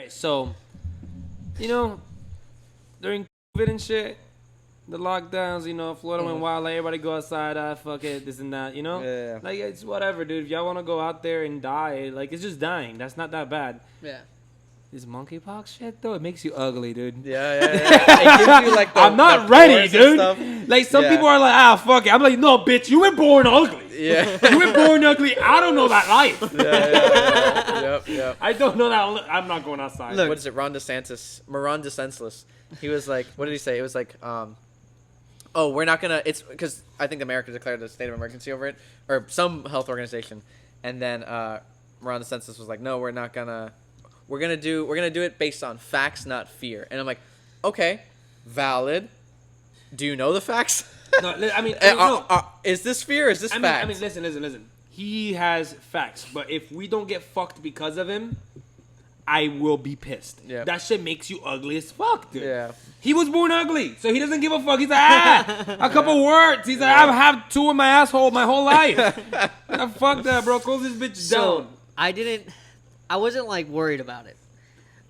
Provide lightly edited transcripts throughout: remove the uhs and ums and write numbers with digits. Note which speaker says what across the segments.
Speaker 1: right, so, during COVID and shit, the lockdowns, Florida went wild, like, everybody go outside, fuck it, this and that,
Speaker 2: Yeah.
Speaker 1: Like, it's whatever, dude. If y'all want to go out there and die, like, it's just dying. That's not that bad.
Speaker 3: Yeah.
Speaker 1: This monkeypox shit, though, it makes you ugly, dude.
Speaker 2: Yeah. It gives you, like,
Speaker 1: I'm not ready, dude. Like, some people are like, fuck it. I'm like, no, bitch, you were born ugly.
Speaker 2: Yeah.
Speaker 1: You were born ugly. I don't know that life.
Speaker 2: Yep.
Speaker 1: I don't know that. I'm not going outside.
Speaker 2: Look. What is it? Ron DeSantis. He was like, what did he say? It was like, oh, we're not gonna. It's because I think America declared a state of emergency over it, or some health organization, and then Ron DeSantis was like, no, we're not gonna. We're gonna do it based on facts, not fear. And I'm like, okay, valid. Do you know the facts?
Speaker 1: No, I mean,
Speaker 2: is this fear? Or is this fact?
Speaker 1: I mean, listen. He has facts, but if we don't get fucked because of him, I will be pissed.
Speaker 2: Yeah.
Speaker 1: That shit makes you ugly as fuck, dude.
Speaker 2: Yeah.
Speaker 1: He was born ugly, so he doesn't give a fuck. He's like, a couple words. He's like, I've had 2 in my asshole my whole life. Fuck that, bro. Close this bitch down.
Speaker 3: I wasn't like worried about it.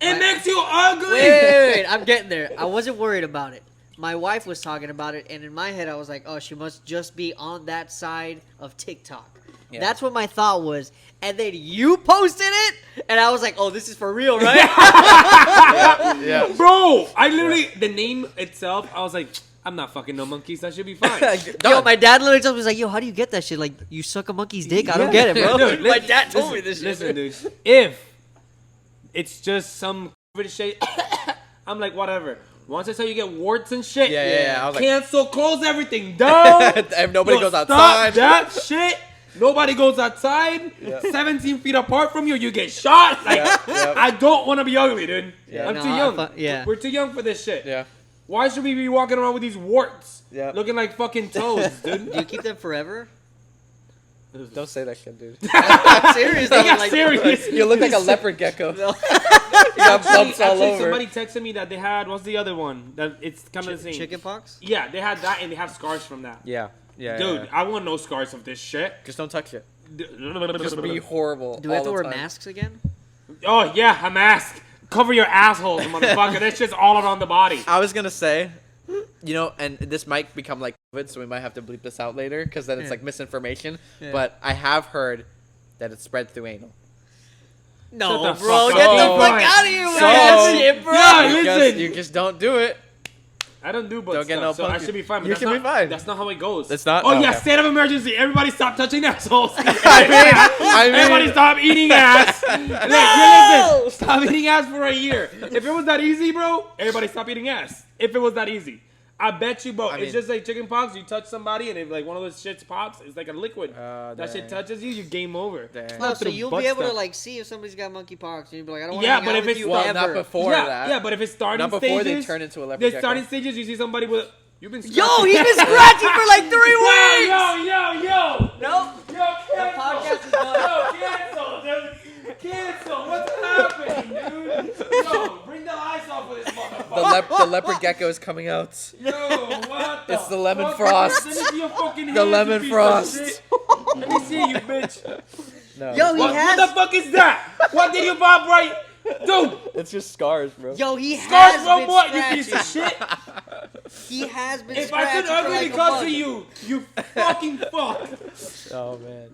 Speaker 1: It makes you ugly.
Speaker 3: Wait, I'm getting there. I wasn't worried about it. My wife was talking about it, and in my head, I was like, oh, she must just be on that side of TikTok. Yeah. That's what my thought was. And then you posted it, and I was like, oh, this is for real, right?
Speaker 2: Yeah.
Speaker 1: Bro, I literally, the name itself, I was like, I'm not fucking no monkeys. That should be fine.
Speaker 3: Yo, my dad literally was like, yo, how do you get that shit? Like, you suck a monkey's dick? I don't get it, bro.
Speaker 1: Dude,
Speaker 3: my dad told me this shit.
Speaker 1: Listen, dude. If it's just some shit, I'm like, whatever. Once I tell you get warts and shit,
Speaker 2: I was
Speaker 1: cancel, close everything down.
Speaker 2: If nobody goes
Speaker 1: Stop
Speaker 2: outside.
Speaker 1: that shit. Nobody goes outside. 17 feet apart from you, you get shot. Like, I don't want to be ugly, dude.
Speaker 2: Yeah.
Speaker 1: I'm too young. We're too young for this shit.
Speaker 2: Yeah.
Speaker 1: Why should we be walking around with these warts?
Speaker 2: Yeah.
Speaker 1: Looking like fucking toads, dude.
Speaker 3: Do you keep them forever?
Speaker 2: Don't say that shit, dude.
Speaker 3: I'm serious.
Speaker 1: They got serious.
Speaker 2: You look like a leopard gecko. You got bumps all over.
Speaker 1: Somebody texted me that they had, what's the other one? That it's kind of the same.
Speaker 3: Chickenpox?
Speaker 1: Yeah, they had that and they have scars from that.
Speaker 2: Yeah.
Speaker 1: Dude, I want no scars of this shit.
Speaker 2: Just don't touch it. Just be horrible.
Speaker 3: Do we have to wear masks again?
Speaker 1: Oh, yeah, a mask. Cover your assholes, motherfucker. That shit's all around the body.
Speaker 2: I was going to say, and this might become like COVID, so we might have to bleep this out later because then it's like misinformation. Yeah. But I have heard that it's spread through anal.
Speaker 3: No, bro. Get the fuck out of here with that shit, bro.
Speaker 1: Yeah, listen.
Speaker 2: You just don't do it.
Speaker 1: I don't do butt
Speaker 2: don't
Speaker 1: stuff,
Speaker 2: get no
Speaker 1: so I should be fine. But
Speaker 2: you can be fine.
Speaker 1: That's not how it goes.
Speaker 2: It's not?
Speaker 1: Oh, yeah, state of emergency. Everybody stop touching assholes.
Speaker 2: I mean,
Speaker 1: everybody stop eating ass. No! Listen, stop eating ass for a year. If it was that easy, bro, everybody stop eating ass. If it was that easy. I bet you, bro. It's just like chicken pox. You touch somebody, and if like one of those shits pops, it's like a liquid. That shit touches you, you game over.
Speaker 3: Oh, so you'll be able to like see if somebody's got monkeypox, and you'll be like, I don't want to
Speaker 1: but if it's
Speaker 2: not before that.
Speaker 1: Yeah, but if it's starting
Speaker 2: not before
Speaker 1: stages,
Speaker 2: they turn into a leopard gecko.
Speaker 1: starting stages, you see somebody with. You've been scratching.
Speaker 3: Yo, he's been scratching for like 3 weeks.
Speaker 1: Yo.
Speaker 3: Nope.
Speaker 1: Yo, cancel.
Speaker 3: The podcast is done.
Speaker 1: Yo, cancel, dude. Cancel. What's happening, dude? Yo, bring the lights off of this motherfucker.
Speaker 2: The leopard gecko is coming out.
Speaker 1: Yo, what the
Speaker 2: It's the lemon frost.
Speaker 1: Let me see your fucking hands,
Speaker 2: The lemon frost.
Speaker 1: Let me see you, bitch.
Speaker 2: No.
Speaker 3: Yo,
Speaker 1: What the fuck is that? What did you pop right? Dude.
Speaker 2: It's just scars, bro.
Speaker 3: Yo, he
Speaker 1: Scars
Speaker 3: has
Speaker 1: from
Speaker 3: been
Speaker 1: what,
Speaker 3: scratching.
Speaker 1: you piece of shit?
Speaker 3: He has been
Speaker 1: If I
Speaker 3: scratching
Speaker 1: could ugly
Speaker 3: for like
Speaker 1: because
Speaker 3: a
Speaker 1: of
Speaker 3: month.
Speaker 1: you fucking fuck.
Speaker 2: Oh, man.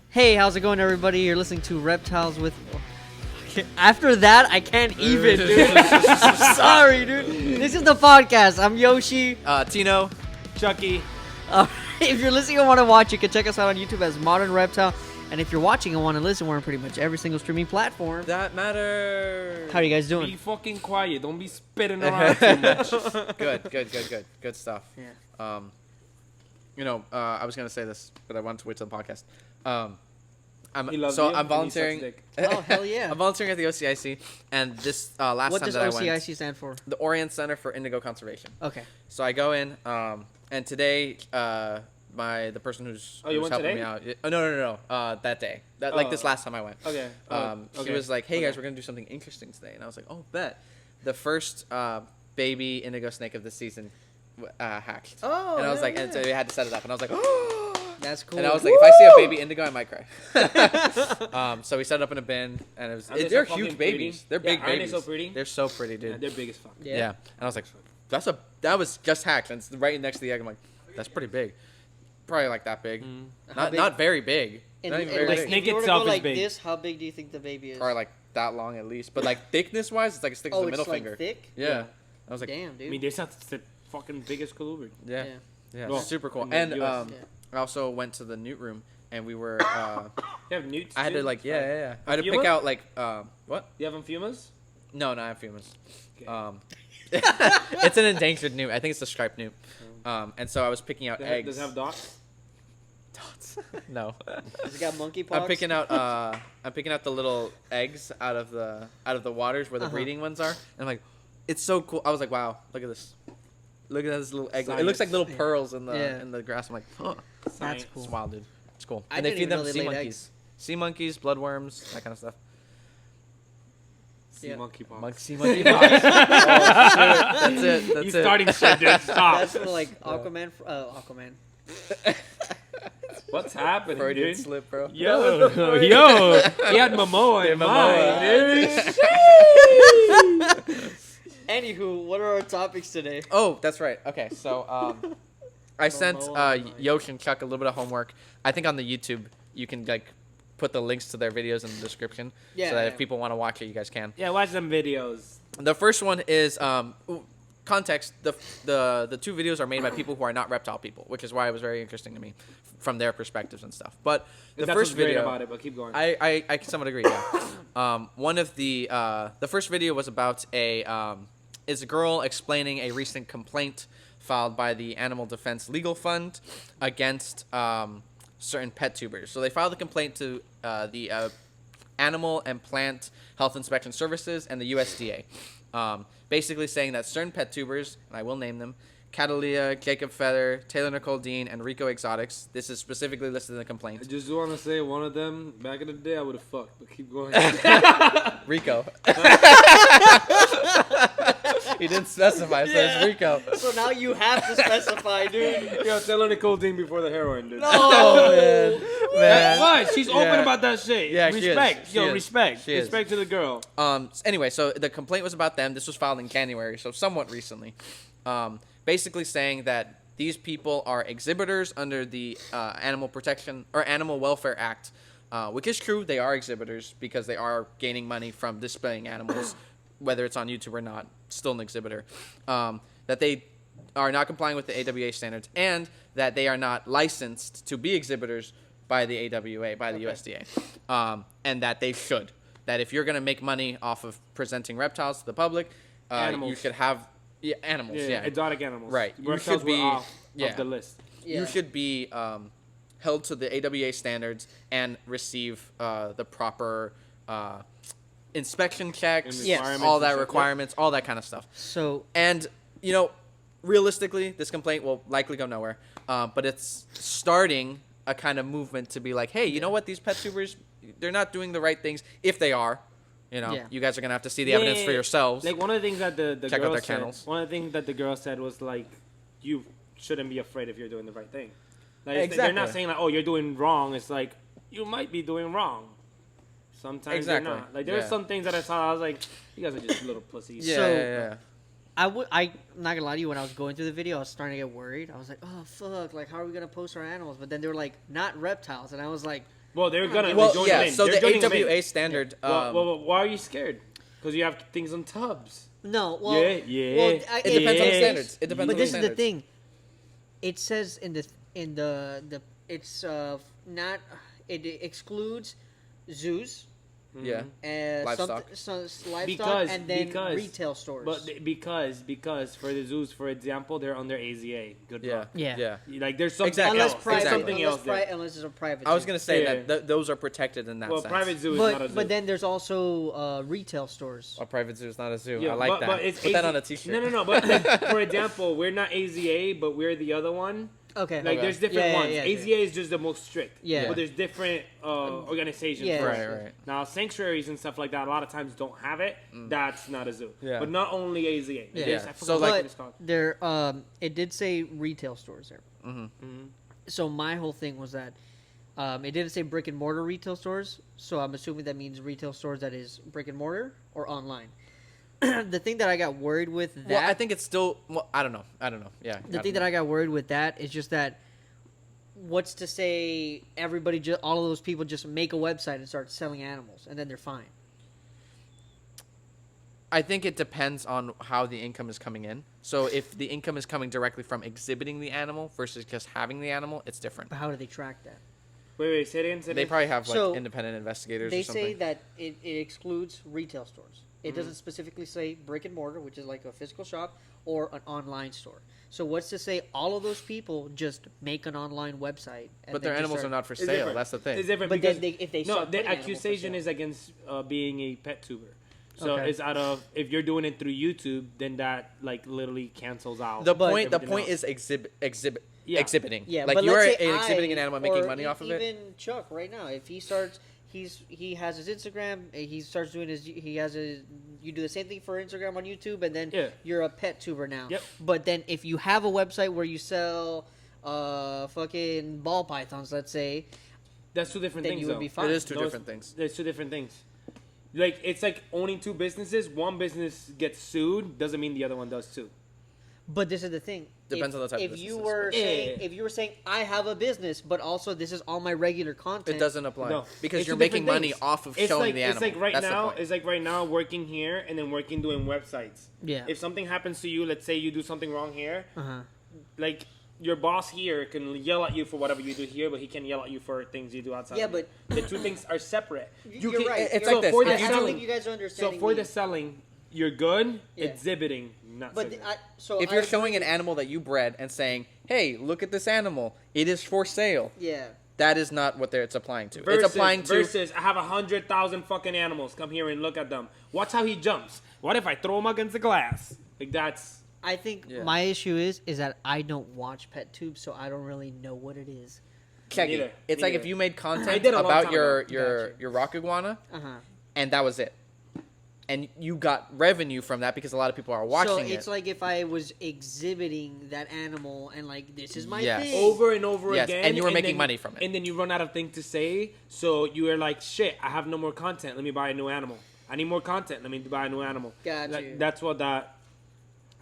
Speaker 3: Hey, how's it going, everybody? You're listening to Reptiles with... After that, I can't even, dude. I'm sorry, dude. This is the podcast. I'm Yoshii.
Speaker 2: Tino.
Speaker 1: Chucky.
Speaker 3: If you're listening and want to watch, you can check us out on YouTube as Modern Reptile. And if you're watching and want to listen, we're on pretty much every single streaming platform.
Speaker 2: That matters.
Speaker 3: How are you guys doing?
Speaker 1: Be fucking quiet. Don't be spitting around too much.
Speaker 2: Good stuff.
Speaker 3: Yeah.
Speaker 2: I was gonna say this, but I wanted to wait till the podcast.
Speaker 1: I'm
Speaker 2: volunteering.
Speaker 3: Oh, hell yeah.
Speaker 2: I'm volunteering at the OCIC, and this last
Speaker 3: what
Speaker 2: time
Speaker 3: does
Speaker 2: that I went.
Speaker 3: What does OCIC stand for?
Speaker 2: The Orient Center for Indigo Conservation.
Speaker 3: Okay.
Speaker 2: So I go in, and today, the person who's helping
Speaker 1: today?
Speaker 2: me out. No. That day, this last time I went.
Speaker 1: Okay.
Speaker 2: She was like, "Hey guys, we're gonna do something interesting today," and I was like, "Oh, bet." The first baby indigo snake of the season hatched.
Speaker 3: Oh.
Speaker 2: And I was like, and so we had to set it up, and I was like, "Oh."
Speaker 3: That's cool.
Speaker 2: And I was like, if I see a baby indigo, I might cry. So we set it up in a bin, and they're huge babies. They're big babies.
Speaker 1: Aren't they so pretty?
Speaker 2: They're so pretty, dude.
Speaker 1: Yeah, they're big as fuck.
Speaker 2: Yeah. And I was like, that was just hatched, and it's right next to the egg. I'm like, that's pretty big. Probably like that big. Not very big. Not even very big.
Speaker 1: Snake
Speaker 3: if you were to
Speaker 1: itself
Speaker 3: go
Speaker 1: is
Speaker 3: like
Speaker 1: big.
Speaker 3: this, how big do you think the baby is?
Speaker 2: Probably like that long at least. But like thickness wise, it's like as thick as the middle finger.
Speaker 3: Like thick?
Speaker 2: Yeah. I was like,
Speaker 3: damn, dude.
Speaker 1: I mean, they sound the fucking biggest colubrid.
Speaker 2: yeah.
Speaker 1: Well,
Speaker 2: Super cool.
Speaker 1: in the
Speaker 2: And
Speaker 1: US.
Speaker 2: I also went to the newt room, and we were.
Speaker 1: You have newts.
Speaker 2: I had to
Speaker 1: too?
Speaker 2: like I had to pick
Speaker 1: Fuma?
Speaker 2: out like what?
Speaker 1: You have Fumas?
Speaker 2: No, I have fumas.
Speaker 1: Okay.
Speaker 2: It's an endangered newt. I think it's the striped newt. And so I was picking out eggs.
Speaker 1: Does it have dots?
Speaker 2: Dots? No.
Speaker 3: Has it got monkeypox?
Speaker 2: I'm picking out the little eggs out of the waters where the breeding ones are. And I'm like, it's so cool. I was like, wow, look at this. Look at this little egg.
Speaker 1: Science.
Speaker 2: It looks like little pearls in the grass. I'm like, oh,
Speaker 3: That's cool.
Speaker 2: it's wild, dude. It's cool.
Speaker 3: I
Speaker 2: And they
Speaker 3: didn't
Speaker 2: feed
Speaker 3: even
Speaker 2: them
Speaker 3: know they
Speaker 2: sea
Speaker 3: laid
Speaker 2: monkeys.
Speaker 3: eggs.
Speaker 2: Sea monkeys, bloodworms, that kind of stuff.
Speaker 1: Sea monkeypox.
Speaker 2: Sea monkeypox. Oh, shit. That's it. That's
Speaker 1: You
Speaker 2: it.
Speaker 1: starting shit, dude. Stop.
Speaker 3: That's what, like Aquaman. Aquaman.
Speaker 1: What's happening,
Speaker 2: Freudian
Speaker 1: dude?
Speaker 2: slip, bro.
Speaker 1: Yo, he had Momoa in mind, dude.
Speaker 3: Anywho, what are our topics today?
Speaker 2: Oh, that's right. Okay, so I sent Yoshii and Chuck a little bit of homework. I think on the YouTube you can like put the links to their videos in the description, so that if people want to watch it, you guys can.
Speaker 1: Yeah, watch them videos.
Speaker 2: The first one is context. The two videos are made by people who are not reptile people, which is why it was very interesting to me from their perspectives and stuff. But the
Speaker 1: That's
Speaker 2: first
Speaker 1: what's great
Speaker 2: video
Speaker 1: about it, but keep going.
Speaker 2: I can somewhat agree. Yeah. One of the first video was about is a girl explaining a recent complaint filed by the Animal Defense Legal Fund against certain pet tubers. So they filed a complaint to the Animal and Plant Health Inspection Services and the USDA, basically saying that certain pet tubers, and I will name them, Catalia, Jacob Feather, Taylor Nicole Dean, and Rico Exotics. This is specifically listed in the complaint.
Speaker 1: I just want to say one of them, back in the day, I would have fucked, but keep going.
Speaker 2: Rico. He didn't specify, so it's Rico.
Speaker 3: So now you have to specify, dude.
Speaker 1: Yo, Taylor Nicole Dean before the heroin, dude.
Speaker 2: Oh, man.
Speaker 1: What? She's open
Speaker 2: Yeah.
Speaker 1: about that shit.
Speaker 2: Yeah, she is.
Speaker 1: Respect.
Speaker 2: She is.
Speaker 1: Respect.
Speaker 2: She is.
Speaker 1: Respect to the girl.
Speaker 2: Anyway, so the complaint was about them. This was filed in January, so somewhat recently. Basically saying that these people are exhibitors under the Animal Protection or Animal Welfare Act, which is true. They are exhibitors because they are gaining money from displaying animals, whether it's on YouTube or not. Still an exhibitor. That they are not complying with the AWA standards, and that they are not licensed to be exhibitors by the AWA, by the USDA, and that they should. That if you're going to make money off of presenting reptiles to the public, you should have animals. Yeah,
Speaker 1: exotic animals.
Speaker 2: Right.
Speaker 1: Reptiles
Speaker 2: You should be
Speaker 1: were off of the list.
Speaker 3: Yeah.
Speaker 2: You should be held to the AWA standards and receive the proper inspection checks,
Speaker 1: And requirements
Speaker 2: all
Speaker 1: and
Speaker 2: that
Speaker 1: shit.
Speaker 2: requirements, all that kind of stuff.
Speaker 3: So
Speaker 2: And, you know, realistically, this complaint will likely go nowhere. But it's starting a kind of movement to be like, hey, you know what? These pet tubers, they're not doing the right things. If they are, you know, you guys are going to have to see the evidence for yourselves.
Speaker 1: Like one of the things that the
Speaker 2: Check out
Speaker 1: girl
Speaker 2: their
Speaker 1: said,
Speaker 2: channels.
Speaker 1: one of the things that the girl said was like, you shouldn't be afraid if you're doing the right thing. Like
Speaker 2: Exactly.
Speaker 1: they're not saying like, oh, you're doing wrong. It's like you might be doing wrong. Sometimes
Speaker 2: Exactly.
Speaker 1: you're not. Like there's some things that I saw. I was like, you guys are just little pussies.
Speaker 2: Yeah.
Speaker 3: I'm not gonna lie to you. When I was going through the video, I was starting to get worried. I was like, "Oh fuck! Like, how are we gonna post our animals?" But then they were like, "Not reptiles," and I was like,
Speaker 1: Well, they're gonna.
Speaker 2: Well,
Speaker 1: join
Speaker 2: yeah,
Speaker 1: them in.
Speaker 2: so
Speaker 1: They're
Speaker 2: the
Speaker 1: joining them in.
Speaker 2: AWA standard...
Speaker 1: Well, why are you scared? Because you have things on tubs.
Speaker 3: "No, well,
Speaker 1: Yeah.
Speaker 3: well,
Speaker 2: it depends on the standards. It depends
Speaker 3: But
Speaker 2: on the
Speaker 3: this is the
Speaker 2: standards.
Speaker 3: thing. It says in the it's not it excludes zoos.
Speaker 2: Yeah. Livestock.
Speaker 3: Livestock, and then retail stores.
Speaker 1: But because for the zoos, for example, they're under AZA. Good luck.
Speaker 3: Yeah.
Speaker 1: Like there's something
Speaker 2: Exactly.
Speaker 3: unless
Speaker 1: else.
Speaker 3: private,
Speaker 1: There's something else there.
Speaker 3: unless it's a private.
Speaker 2: I was
Speaker 3: zoo.
Speaker 2: going to say
Speaker 1: Yeah.
Speaker 2: that those are protected in that
Speaker 1: Well,
Speaker 2: sense.
Speaker 1: private zoo is not a zoo.
Speaker 3: But then there's also retail stores.
Speaker 2: A private zoo is not a zoo.
Speaker 1: Yeah,
Speaker 2: I like that.
Speaker 1: But it's
Speaker 2: Put that
Speaker 1: AZ
Speaker 2: on a t-shirt.
Speaker 1: No. But for example, we're not AZA, but we're the other one.
Speaker 3: Okay.
Speaker 1: Like there's different ones.
Speaker 3: Yeah,
Speaker 1: AZA is just the most strict.
Speaker 3: Yeah.
Speaker 1: But there's different organizations.
Speaker 3: Yeah.
Speaker 1: for
Speaker 2: Right,
Speaker 1: it.
Speaker 2: right.
Speaker 1: Now sanctuaries and stuff like that a lot of times don't have it. That's not a zoo.
Speaker 2: Yeah.
Speaker 1: But not only AZA.
Speaker 3: Yeah.
Speaker 1: There's- I
Speaker 2: So,
Speaker 1: forgot
Speaker 2: like-
Speaker 1: what it's called.
Speaker 3: There, it did say retail stores there. So my whole thing was that it didn't say brick and mortar retail stores, so I'm assuming that means retail stores that is brick and mortar or online. The thing that I got worried with that...
Speaker 2: Well, I think it's still... Well, I don't know. Yeah.
Speaker 3: The thing that I got worried with that is just that what's to say everybody, all of those people just make a website and start selling animals, and then they're fine.
Speaker 2: I think it depends on how the income is coming in. So if the income is coming directly from exhibiting the animal versus just having the animal, it's different.
Speaker 3: But how do they track that?
Speaker 1: Wait, say it again.
Speaker 2: They probably have independent investigators or something.
Speaker 3: They say that it excludes retail stores. It doesn't specifically say brick and mortar, which is like a physical shop, or an online store. So what's to say all of those people just make an online website?
Speaker 2: But their animals are not for sale. That's the thing.
Speaker 1: It's different
Speaker 3: but
Speaker 1: because
Speaker 3: then if they
Speaker 1: the accusation is against being a pet tuber. So it's out of, if you're doing it through YouTube, then that like literally cancels out.
Speaker 2: The point is exhibiting.
Speaker 3: Yeah,
Speaker 2: like
Speaker 3: but
Speaker 2: you're
Speaker 3: let's say
Speaker 2: exhibiting an animal, making money off of it.
Speaker 3: Even Chuck right now, if he starts, he has his Instagram, he starts doing you do the same thing for Instagram on YouTube, and then you're a pet tuber now.
Speaker 1: Yep.
Speaker 3: But then if you have a website where you sell fucking ball pythons, let's say,
Speaker 1: that's two different
Speaker 3: then
Speaker 1: things.
Speaker 3: You would be fine.
Speaker 2: It is two different things.
Speaker 1: There's two different things. Like it's like owning two businesses. One business gets sued doesn't mean the other one does too.
Speaker 3: But this is the thing.
Speaker 2: Depends on the type of
Speaker 3: business. If you were saying I have a business, but also this is all my regular content,
Speaker 2: it doesn't apply.
Speaker 1: No,
Speaker 2: because you're making money off of showing the animal.
Speaker 1: It's like right now working here and then working doing websites.
Speaker 3: Yeah.
Speaker 1: If something happens to you, let's say you do something wrong here, like your boss here can yell at you for whatever you do here, but he can yell at you for things you do outside.
Speaker 3: Yeah, but
Speaker 1: the two things are separate.
Speaker 3: You're right.
Speaker 2: It's
Speaker 3: like
Speaker 2: this.
Speaker 1: For the
Speaker 3: I don't
Speaker 1: selling,
Speaker 3: think you guys are understanding.
Speaker 1: So for
Speaker 3: me.
Speaker 1: the selling, you're good.
Speaker 3: Yeah.
Speaker 1: Exhibiting, not.
Speaker 3: But
Speaker 2: if you're showing an animal that you bred and saying, "Hey, look at this animal. It is for sale."
Speaker 3: Yeah.
Speaker 2: That is not what it's applying to.
Speaker 1: Versus,
Speaker 2: it's applying to
Speaker 1: versus I have 100,000 fucking animals. Come here and look at them. Watch how he jumps. What if I throw him against the glass? Like that's.
Speaker 3: I think my issue is that I don't watch pet tubes, so I don't really know what it is.
Speaker 2: Check
Speaker 1: Neither.
Speaker 2: it. It's like if you made content
Speaker 1: did a long
Speaker 2: about
Speaker 1: time
Speaker 2: your
Speaker 1: ago.
Speaker 2: your rock iguana,
Speaker 3: Uh-huh.
Speaker 2: and that was it. And you got revenue from that because a lot of people are watching it.
Speaker 3: So it's like if I was exhibiting that animal and like this is my
Speaker 2: Yes.
Speaker 3: thing.
Speaker 1: Over and over again.
Speaker 2: And you were making
Speaker 1: then,
Speaker 2: money from it.
Speaker 1: And then you run out of things to say, so you were like, shit, I have no more content. Let me buy a new animal. I need more content. Let me buy a new animal.
Speaker 3: Got you.
Speaker 1: That's what that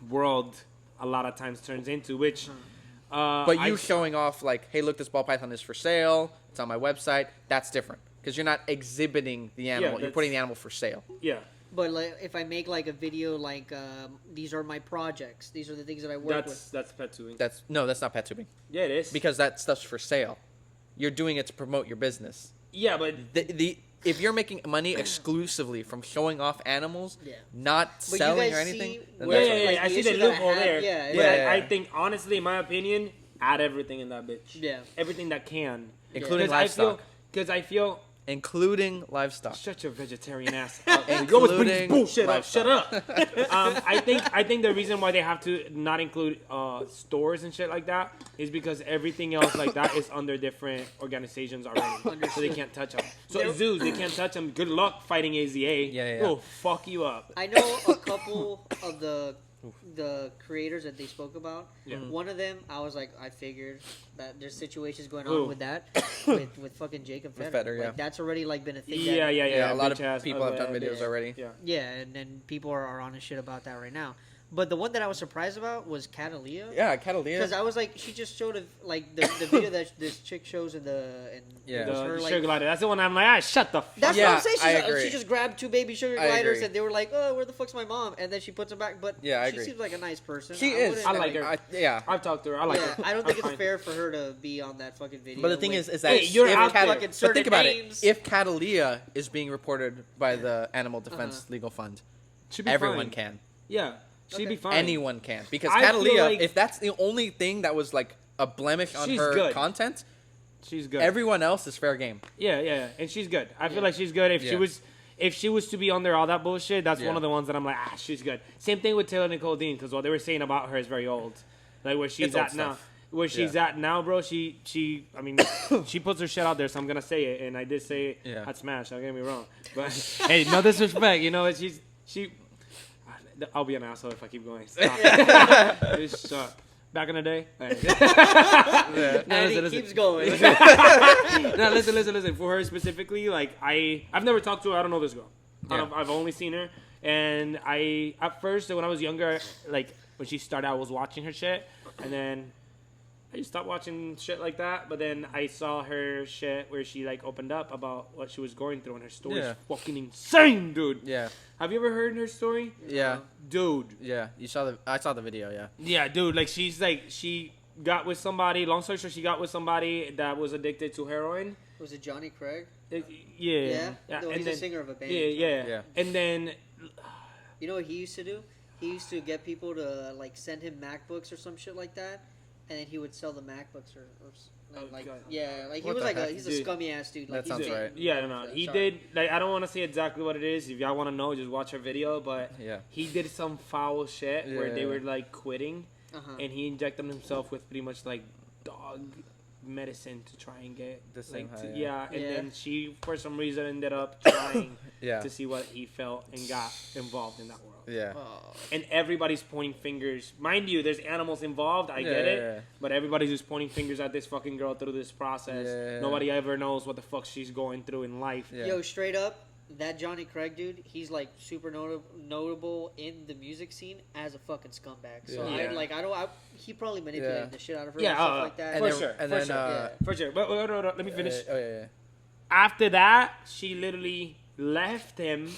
Speaker 1: world a lot of times turns into, which...
Speaker 2: But you showing off like, hey, look, this ball python is for sale. It's on my website. That's different because you're not exhibiting the animal. You're putting the animal for sale.
Speaker 1: Yeah.
Speaker 3: But like, if I make like a video like these are my projects, these are the things that I work with.
Speaker 1: That's pet tubing.
Speaker 2: That's not pet tubing.
Speaker 1: Yeah, it is.
Speaker 2: Because that stuff's for sale. You're doing it to promote your business.
Speaker 1: Yeah, but...
Speaker 2: If you're making money exclusively from showing off animals,
Speaker 3: Yeah.
Speaker 2: not
Speaker 3: But
Speaker 2: selling
Speaker 3: you
Speaker 2: or
Speaker 3: guys
Speaker 2: anything,
Speaker 3: see
Speaker 2: then
Speaker 3: where-
Speaker 2: that's
Speaker 1: Yeah,
Speaker 2: okay.
Speaker 1: I see the
Speaker 3: issue that I
Speaker 1: loophole
Speaker 3: have-
Speaker 1: there.
Speaker 3: yeah,
Speaker 1: But
Speaker 3: yeah.
Speaker 1: I think, honestly, in my opinion, add everything in that bitch.
Speaker 3: Yeah.
Speaker 1: Everything that can.
Speaker 2: Including livestock.
Speaker 1: Because I feel...
Speaker 2: Including livestock.
Speaker 1: Shut your vegetarian ass.
Speaker 2: Including
Speaker 1: You always bring this bullshit up.
Speaker 2: livestock.
Speaker 1: Shut up. I think the reason why they have to not include stores and shit like that is because everything else like that is under different organizations already, so they can't touch them. So zoos, they can't touch them. Good luck fighting AZA.
Speaker 2: Yeah.
Speaker 1: Oh, fuck you up.
Speaker 3: I know a couple of the creators that they spoke about.
Speaker 1: Yeah.
Speaker 3: One of them, I was like, I figured that there's situations going
Speaker 1: Ooh.
Speaker 3: on with that, with fucking Jacob Fetter.
Speaker 2: Fetter, yeah.
Speaker 3: Like, that's already like been a thing.
Speaker 1: Yeah.
Speaker 2: Yeah, a lot of
Speaker 1: bitch ass
Speaker 2: people have done videos
Speaker 3: yeah.
Speaker 2: already.
Speaker 1: Yeah.
Speaker 3: Yeah, and then people are on his shit about that right now. But the one that I was surprised about was Catalia.
Speaker 2: Yeah, Catalia.
Speaker 3: Because I was like, she just showed like the video that this chick shows and
Speaker 2: Yeah.
Speaker 3: it was her,
Speaker 1: The
Speaker 3: like,
Speaker 1: sugar glider. That's the one I'm like, shut the fuck
Speaker 3: that's
Speaker 2: Yeah,
Speaker 3: what I'm saying.
Speaker 2: I agree.
Speaker 3: She just grabbed 2 baby sugar
Speaker 2: I
Speaker 3: gliders
Speaker 2: agree.
Speaker 3: and they were like, oh, where the fuck's my mom? And then she puts them back. But
Speaker 2: Yeah, I
Speaker 3: she
Speaker 2: agree.
Speaker 3: seems like a nice person.
Speaker 2: She is.
Speaker 3: wouldn't-
Speaker 1: I like her.
Speaker 2: Yeah.
Speaker 1: I've talked to her. I like
Speaker 3: yeah,
Speaker 1: her.
Speaker 3: I don't think
Speaker 1: I'm
Speaker 3: it's
Speaker 1: fine.
Speaker 3: fair for her to be on that fucking video.
Speaker 2: But the thing
Speaker 3: with-
Speaker 2: is that
Speaker 1: Hey, you're
Speaker 2: if
Speaker 1: out
Speaker 2: Cat-
Speaker 3: fucking
Speaker 2: but
Speaker 3: certain
Speaker 2: think about
Speaker 3: names.
Speaker 2: it. If Catalia is being reported by the Animal Defense Legal Fund,
Speaker 1: She'd be
Speaker 2: everyone
Speaker 1: fine.
Speaker 2: can.
Speaker 1: Yeah, she'd
Speaker 3: Okay.
Speaker 1: be fine.
Speaker 2: Anyone can. Because
Speaker 1: I feel
Speaker 2: Catalia,
Speaker 1: like-
Speaker 2: if that's the only thing that was like a blemish on
Speaker 1: She's
Speaker 2: her
Speaker 1: good.
Speaker 2: content,
Speaker 1: She's good.
Speaker 2: everyone else is fair game.
Speaker 1: Yeah, and she's good. I feel like she's good. If she was to be under all that bullshit, that's
Speaker 2: Yeah.
Speaker 1: one of the ones that I'm like, she's good. Same thing with Taylor Nicole Dean, because what they were saying about her is very old. Like where she's
Speaker 2: It's old
Speaker 1: at now.
Speaker 2: stuff.
Speaker 1: Where she's at now, bro, she I mean, she puts her shit out there, so I'm gonna say it, and I did say it at Smash. Don't get me wrong, but hey, no disrespect, you know, she. I'll be an asshole if I keep going. Stop. Just shut. back in the day.
Speaker 2: Yeah.
Speaker 3: And he keeps going.
Speaker 1: No, listen. For her specifically, like I've never talked to her. I don't know this girl.
Speaker 2: Yeah.
Speaker 1: I've only seen her, and at first when I was younger, like when she started, I was watching her shit, and then I just stopped watching shit like that. But then I saw her shit where she like opened up about what she was going through, and her story is fucking insane, dude.
Speaker 2: Yeah.
Speaker 1: Have you ever heard her story?
Speaker 2: Yeah.
Speaker 1: Dude.
Speaker 2: Yeah. I saw the video. Yeah.
Speaker 1: Yeah, dude. Like she got with somebody. Long story short, she got with somebody that was addicted to heroin.
Speaker 3: Was it Johnny Craig?
Speaker 1: Yeah.
Speaker 3: No, he's a singer of a band.
Speaker 1: Yeah. And then,
Speaker 3: you know what he used to do? He used to get people to like send him MacBooks or some shit like that, and then he would sell the MacBooks or like
Speaker 1: God.
Speaker 3: yeah, like he
Speaker 2: What
Speaker 3: was
Speaker 2: the
Speaker 3: like
Speaker 2: heck?
Speaker 3: he's a scummy ass dude. Like,
Speaker 2: That sounds right.
Speaker 1: Yeah, no. He did, like, I don't want to say exactly what it is. If y'all want to know, just watch her video. But he did some foul shit where they were, like, quitting. And he injected himself with pretty much, like, dog medicine to try and get
Speaker 2: the same
Speaker 1: like,
Speaker 2: high.
Speaker 1: and then she, for some reason, ended up trying
Speaker 2: Yeah.
Speaker 1: to see what he felt and got involved in that world.
Speaker 2: Yeah.
Speaker 1: And everybody's pointing fingers. Mind you, there's animals involved. I get it. But everybody's just pointing fingers at this fucking girl through this process.
Speaker 2: Yeah.
Speaker 1: Nobody ever knows what the fuck she's going through in life.
Speaker 2: Yeah.
Speaker 3: Yo, straight up, that Johnny Craig dude, he's like super notable in the music scene as a fucking scumbag. So he probably manipulated the shit out of her and stuff like that.
Speaker 1: For sure. But let me finish.
Speaker 2: Yeah.
Speaker 1: After that, she literally left him,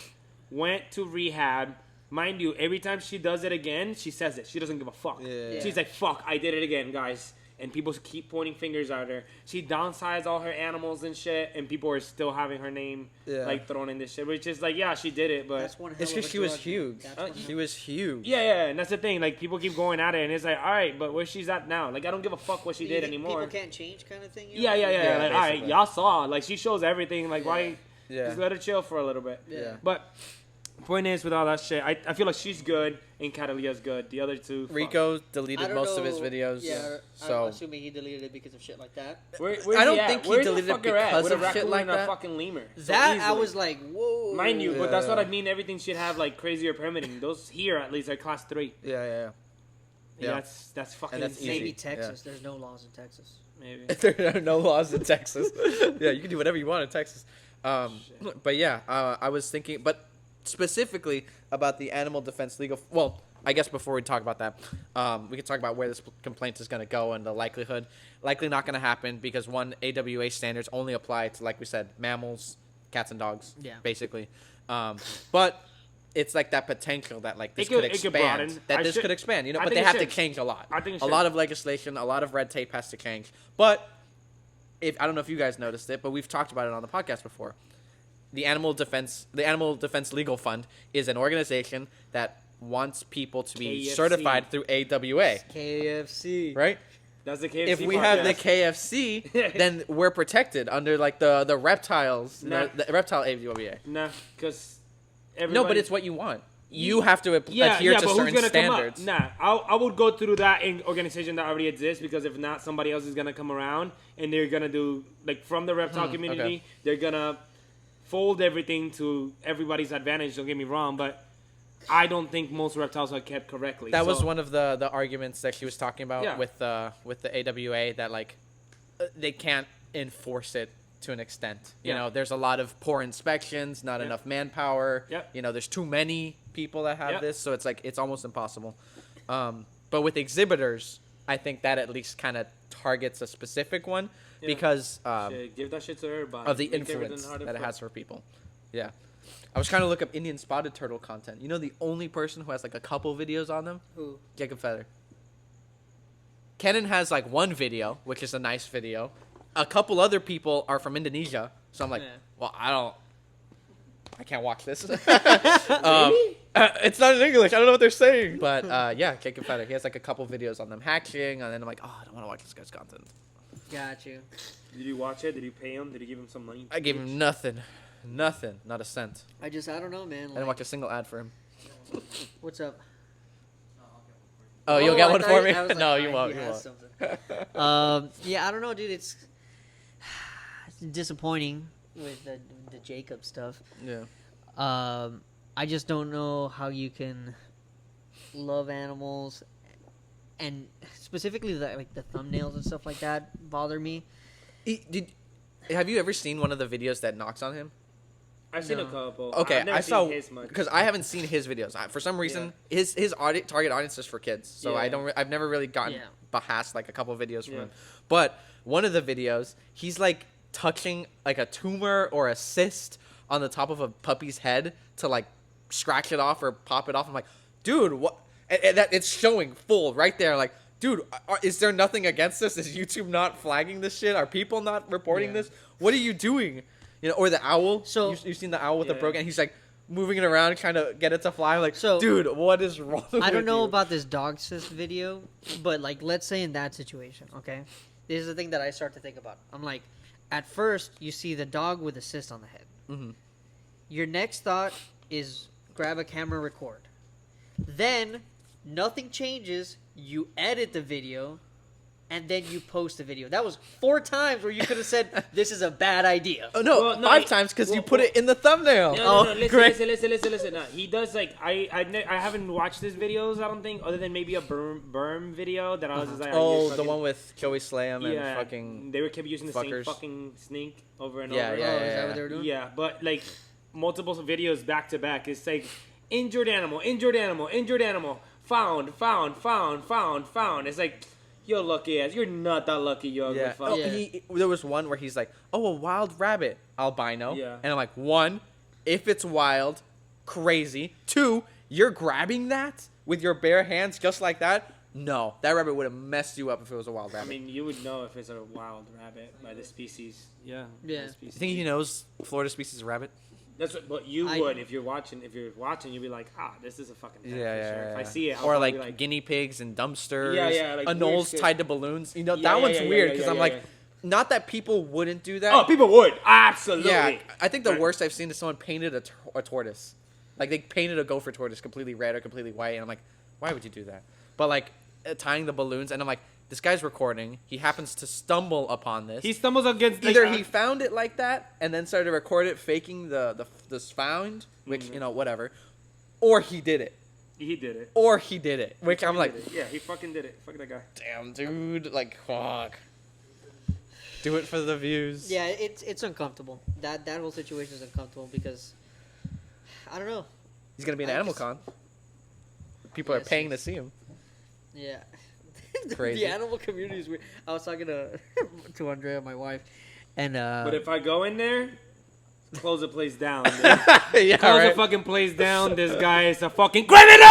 Speaker 1: went to rehab. Mind you, every time she does it again, she says it. She doesn't give a fuck.
Speaker 2: Yeah.
Speaker 1: She's like, fuck, I did it again, guys. And people keep pointing fingers at her. She downsized all her animals and shit, and people are still having her name like thrown in this shit. Which is like, yeah, she did it, but
Speaker 3: that's one hell
Speaker 2: it's because she was huge. She was huge.
Speaker 1: Yeah, and that's the thing. Like, people keep going at it, and it's like, all right, but where she's at now? Like, I don't give a fuck what she did anymore.
Speaker 3: People can't change, kind of thing.
Speaker 1: Yeah. Like, all right, y'all saw. Like, she shows everything. Like, why?
Speaker 2: Yeah.
Speaker 1: Just let her chill for a little bit.
Speaker 2: Yeah.
Speaker 1: But point is, with all that shit, I feel like she's good and Catalia's good. The other two,
Speaker 2: Rico deleted most of his videos.
Speaker 3: Yeah,
Speaker 2: so
Speaker 3: I'm assuming he deleted it because of shit like that.
Speaker 1: I
Speaker 2: don't think he deleted it because of shit like that.
Speaker 1: A fucking lemur.
Speaker 3: That I was like, whoa.
Speaker 1: Mind you, but that's what I mean. Everything should have like crazier permitting. Those here at least are class 3.
Speaker 2: Yeah.
Speaker 1: That's fucking
Speaker 2: And that's
Speaker 1: insane.
Speaker 3: Maybe Texas. There's no laws in Texas.
Speaker 1: Maybe.
Speaker 2: There are no laws in Texas. Yeah, you can do whatever you want in Texas. But yeah, I was thinking, but specifically about the animal defense legal. Well, I guess before we talk about that, we can talk about where this complaint is going to go and the likelihood. Likely not going to happen because one, AWA standards only apply to, like we said, mammals, cats and dogs.
Speaker 3: Yeah.
Speaker 2: Basically, but it's like that potential that like this could expand. This could expand, you know. But they have to change a lot.
Speaker 1: I think it
Speaker 2: a lot of legislation, a lot of red tape has to change. But I don't know if you guys noticed it, but we've talked about it on the podcast before. The Animal Defense Legal Fund is an organization that wants people to be certified through AWA.
Speaker 3: KFC.
Speaker 2: Right?
Speaker 1: That's the KFC.
Speaker 2: If we have the KFC, then we're protected under like the reptiles, the reptile AWA.
Speaker 1: Nah, because
Speaker 2: no, but it's what you want. You have to adhere to certain standards.
Speaker 1: Nah, I would go through that organization that already exists because if not, somebody else is gonna come around and they're gonna do like from the reptile community. They're gonna fold everything to everybody's advantage. Don't get me wrong, but I don't think most reptiles are kept correctly.
Speaker 2: That was one of the arguments that she was talking about with the AWA that like they can't enforce it to an extent. You know, there's a lot of poor inspections, not enough manpower. You know, there's too many people that have this, so it's like it's almost impossible. But with exhibitors, I think that at least kind of targets a specific one because
Speaker 1: give that shit to everybody.
Speaker 2: Of the influence that it has for people. Yeah. I was trying to look up Indian spotted turtle content. You know the only person who has like a couple videos on them?
Speaker 3: Who?
Speaker 2: Jacob Feather. Kenan has like one video, which is a nice video. A couple other people are from Indonesia. So I'm like, well, I can't watch this.
Speaker 1: Really?
Speaker 2: It's not in English. I don't know what they're saying. But yeah, Jacob Feather. He has like a couple videos on them hatching. And then I'm like, oh, I don't want to watch this guy's content.
Speaker 3: Got you.
Speaker 1: Did you watch it? Did you pay him? Did you give him some money?
Speaker 2: I gave him nothing. Nothing. Not a cent.
Speaker 3: I don't know, man.
Speaker 2: I didn't watch a single ad for him.
Speaker 3: What's up?
Speaker 2: Oh, you'll get one for me?
Speaker 3: Like,
Speaker 2: No, you won't. You
Speaker 3: won't. Yeah, I don't know, dude. It's disappointing with the Jacob stuff.
Speaker 2: Yeah.
Speaker 3: I just don't know how you can love animals and specifically the thumbnails and stuff like that bother me.
Speaker 2: Have you ever seen one of the videos that knocks on him?
Speaker 1: I've seen a couple.
Speaker 2: Okay, I saw
Speaker 1: his much.
Speaker 2: because I haven't seen his videos. For some reason, his target audience is for kids, so I've never really gotten past like a couple of videos from him. But one of the videos, he's like touching like a tumor or a cyst on the top of a puppy's head to like scratch it off or pop it off. I'm like, dude, what? And that it's showing full right there. Like, dude, is there nothing against this? Is YouTube not flagging this shit? Are people not reporting this? What are you doing? You know, or the owl. So you've seen the owl with the broken. He's like moving it around, trying to get it to fly. I'm like, so, dude, what is wrong?
Speaker 3: I don't know about this dog cyst video, but like, let's say in that situation, okay, this is the thing that I start to think about. I'm like, at first you see the dog with a cyst on the head. Mm-hmm. Your next thought is grab a camera, record. Then nothing changes. You edit the video. And then you post the video. That was 4 times where you could have said, this is a bad idea.
Speaker 2: Oh, no, 5 times because you put it in the thumbnail.
Speaker 1: No, listen. No, he does, like, I haven't watched his videos, I don't think, other than maybe a berm video that I was just like...
Speaker 2: Oh, the one with Joey Slam and fucking
Speaker 1: they kept using the
Speaker 2: fuckers.
Speaker 1: same fucking snake over and over.
Speaker 3: Is that what they were doing?
Speaker 1: Yeah, but, like, multiple videos back to back. It's like, injured animal, found. It's like... You're lucky ass. You're not that lucky, you ugly fuck.
Speaker 2: There was one where he's like, oh, a wild rabbit, albino. Yeah. And I'm like, 1, if it's wild, crazy. 2, you're grabbing that with your bare hands just like that? No. That rabbit would have messed you up if it was a wild rabbit.
Speaker 1: I mean, you would know if it's a wild rabbit by the species. Yeah.
Speaker 2: You think he knows Florida species of rabbit?
Speaker 1: That's what, but you would if you're watching. If you're watching, you'd be like, this is a fucking thing for sure. If I see it,
Speaker 2: or like guinea pigs and dumpsters.
Speaker 1: Like
Speaker 2: anoles tied to balloons. You know, that one's weird because I'm like, not that people wouldn't do that.
Speaker 1: Oh, people would absolutely.
Speaker 2: Yeah, I think the worst I've seen is someone painted a tortoise, like they painted a gopher tortoise completely red or completely white, and I'm like, why would you do that? But like tying the balloons, and I'm like, this guy's recording. He happens to stumble upon this.
Speaker 1: He stumbles against...
Speaker 2: Either he found it like that and then started to record it, faking the found, which, whatever. Or he did it.
Speaker 1: He did it.
Speaker 2: Which I'm like...
Speaker 1: Yeah, he fucking did it. Fuck that guy.
Speaker 2: Damn, dude. Like, fuck. Do it for the views.
Speaker 3: Yeah, it's uncomfortable. That whole situation is uncomfortable because... I don't know.
Speaker 2: He's going to be an Animal Con. People are paying to see him.
Speaker 3: Yeah.
Speaker 2: Crazy.
Speaker 3: The animal community is weird. I was talking to Andrea, my wife, and
Speaker 1: but if I go in there, close the place down. Close the fucking place down. This guy is a fucking criminal.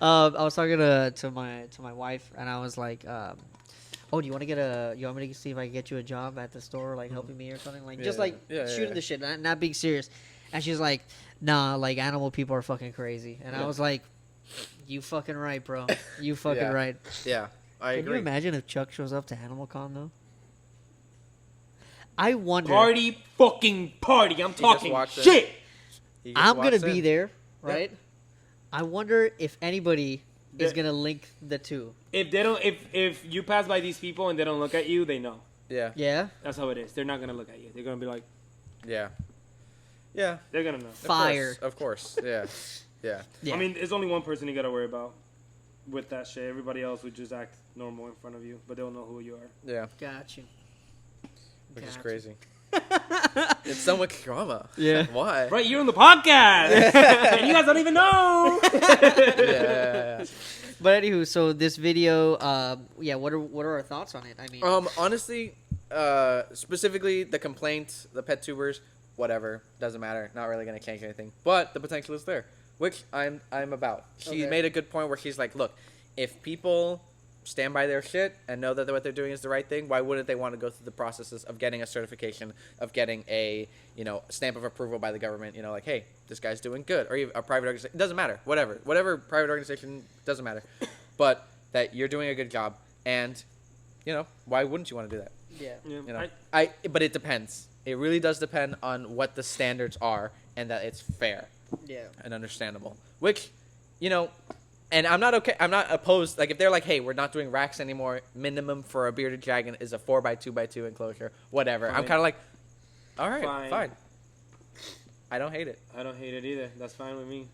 Speaker 3: I was talking to my wife, and I was like, "Oh, do you want me to see if I can get you a job at the store, like helping me or something, like just like shooting the shit, not being serious." And she's like, "Nah, like animal people are fucking crazy," and I was like. You fucking right, bro. You fucking right.
Speaker 2: Yeah, I agree.
Speaker 3: Can you imagine if Chuck shows up to Animal Con, though? I wonder...
Speaker 1: Party. I'm talking shit.
Speaker 3: I'm going to be there, right? Yeah. I wonder if anybody is going to link the two.
Speaker 1: If they don't, if you pass by these people and they don't look at you, they know.
Speaker 2: Yeah.
Speaker 3: Yeah?
Speaker 1: That's how it is. They're not going to look at you. They're going to be like...
Speaker 2: Yeah. Yeah.
Speaker 1: They're going to know.
Speaker 3: Fire.
Speaker 2: Of course. Yeah. Yeah.
Speaker 1: I mean, there's only one person you gotta worry about with that shit. Everybody else would just act normal in front of you, but they'll know who you are.
Speaker 2: Yeah.
Speaker 3: Got you.
Speaker 2: Which is crazy. It's so much drama.
Speaker 3: Yeah.
Speaker 2: Why?
Speaker 1: Right, you're on the podcast, and you guys don't even know.
Speaker 2: Yeah.
Speaker 3: But anywho, so this video, what are our thoughts on it? I mean,
Speaker 2: honestly, specifically the complaint, the pet tubers, whatever, doesn't matter. Not really gonna change anything, but the potential is there. Which I'm about. She made a good point where she's like, look, if people stand by their shit and know that what they're doing is the right thing, why wouldn't they want to go through the processes of getting a certification, of getting a, stamp of approval by the government, like, hey, this guy's doing good, or even a private organization, it doesn't matter, whatever private organization, doesn't matter, but that you're doing a good job, and, why wouldn't you want to do that?
Speaker 3: Yeah.
Speaker 2: But it depends. It really does depend on what the standards are and that it's fair.
Speaker 3: Yeah.
Speaker 2: And understandable. Which, and I'm not opposed. Like, if they're like, hey, we're not doing racks anymore, minimum for a bearded dragon is a 4x2x2 enclosure, whatever. Fine. I'm kind of like, all right, fine. I don't hate it.
Speaker 1: I don't hate it either. That's fine with me.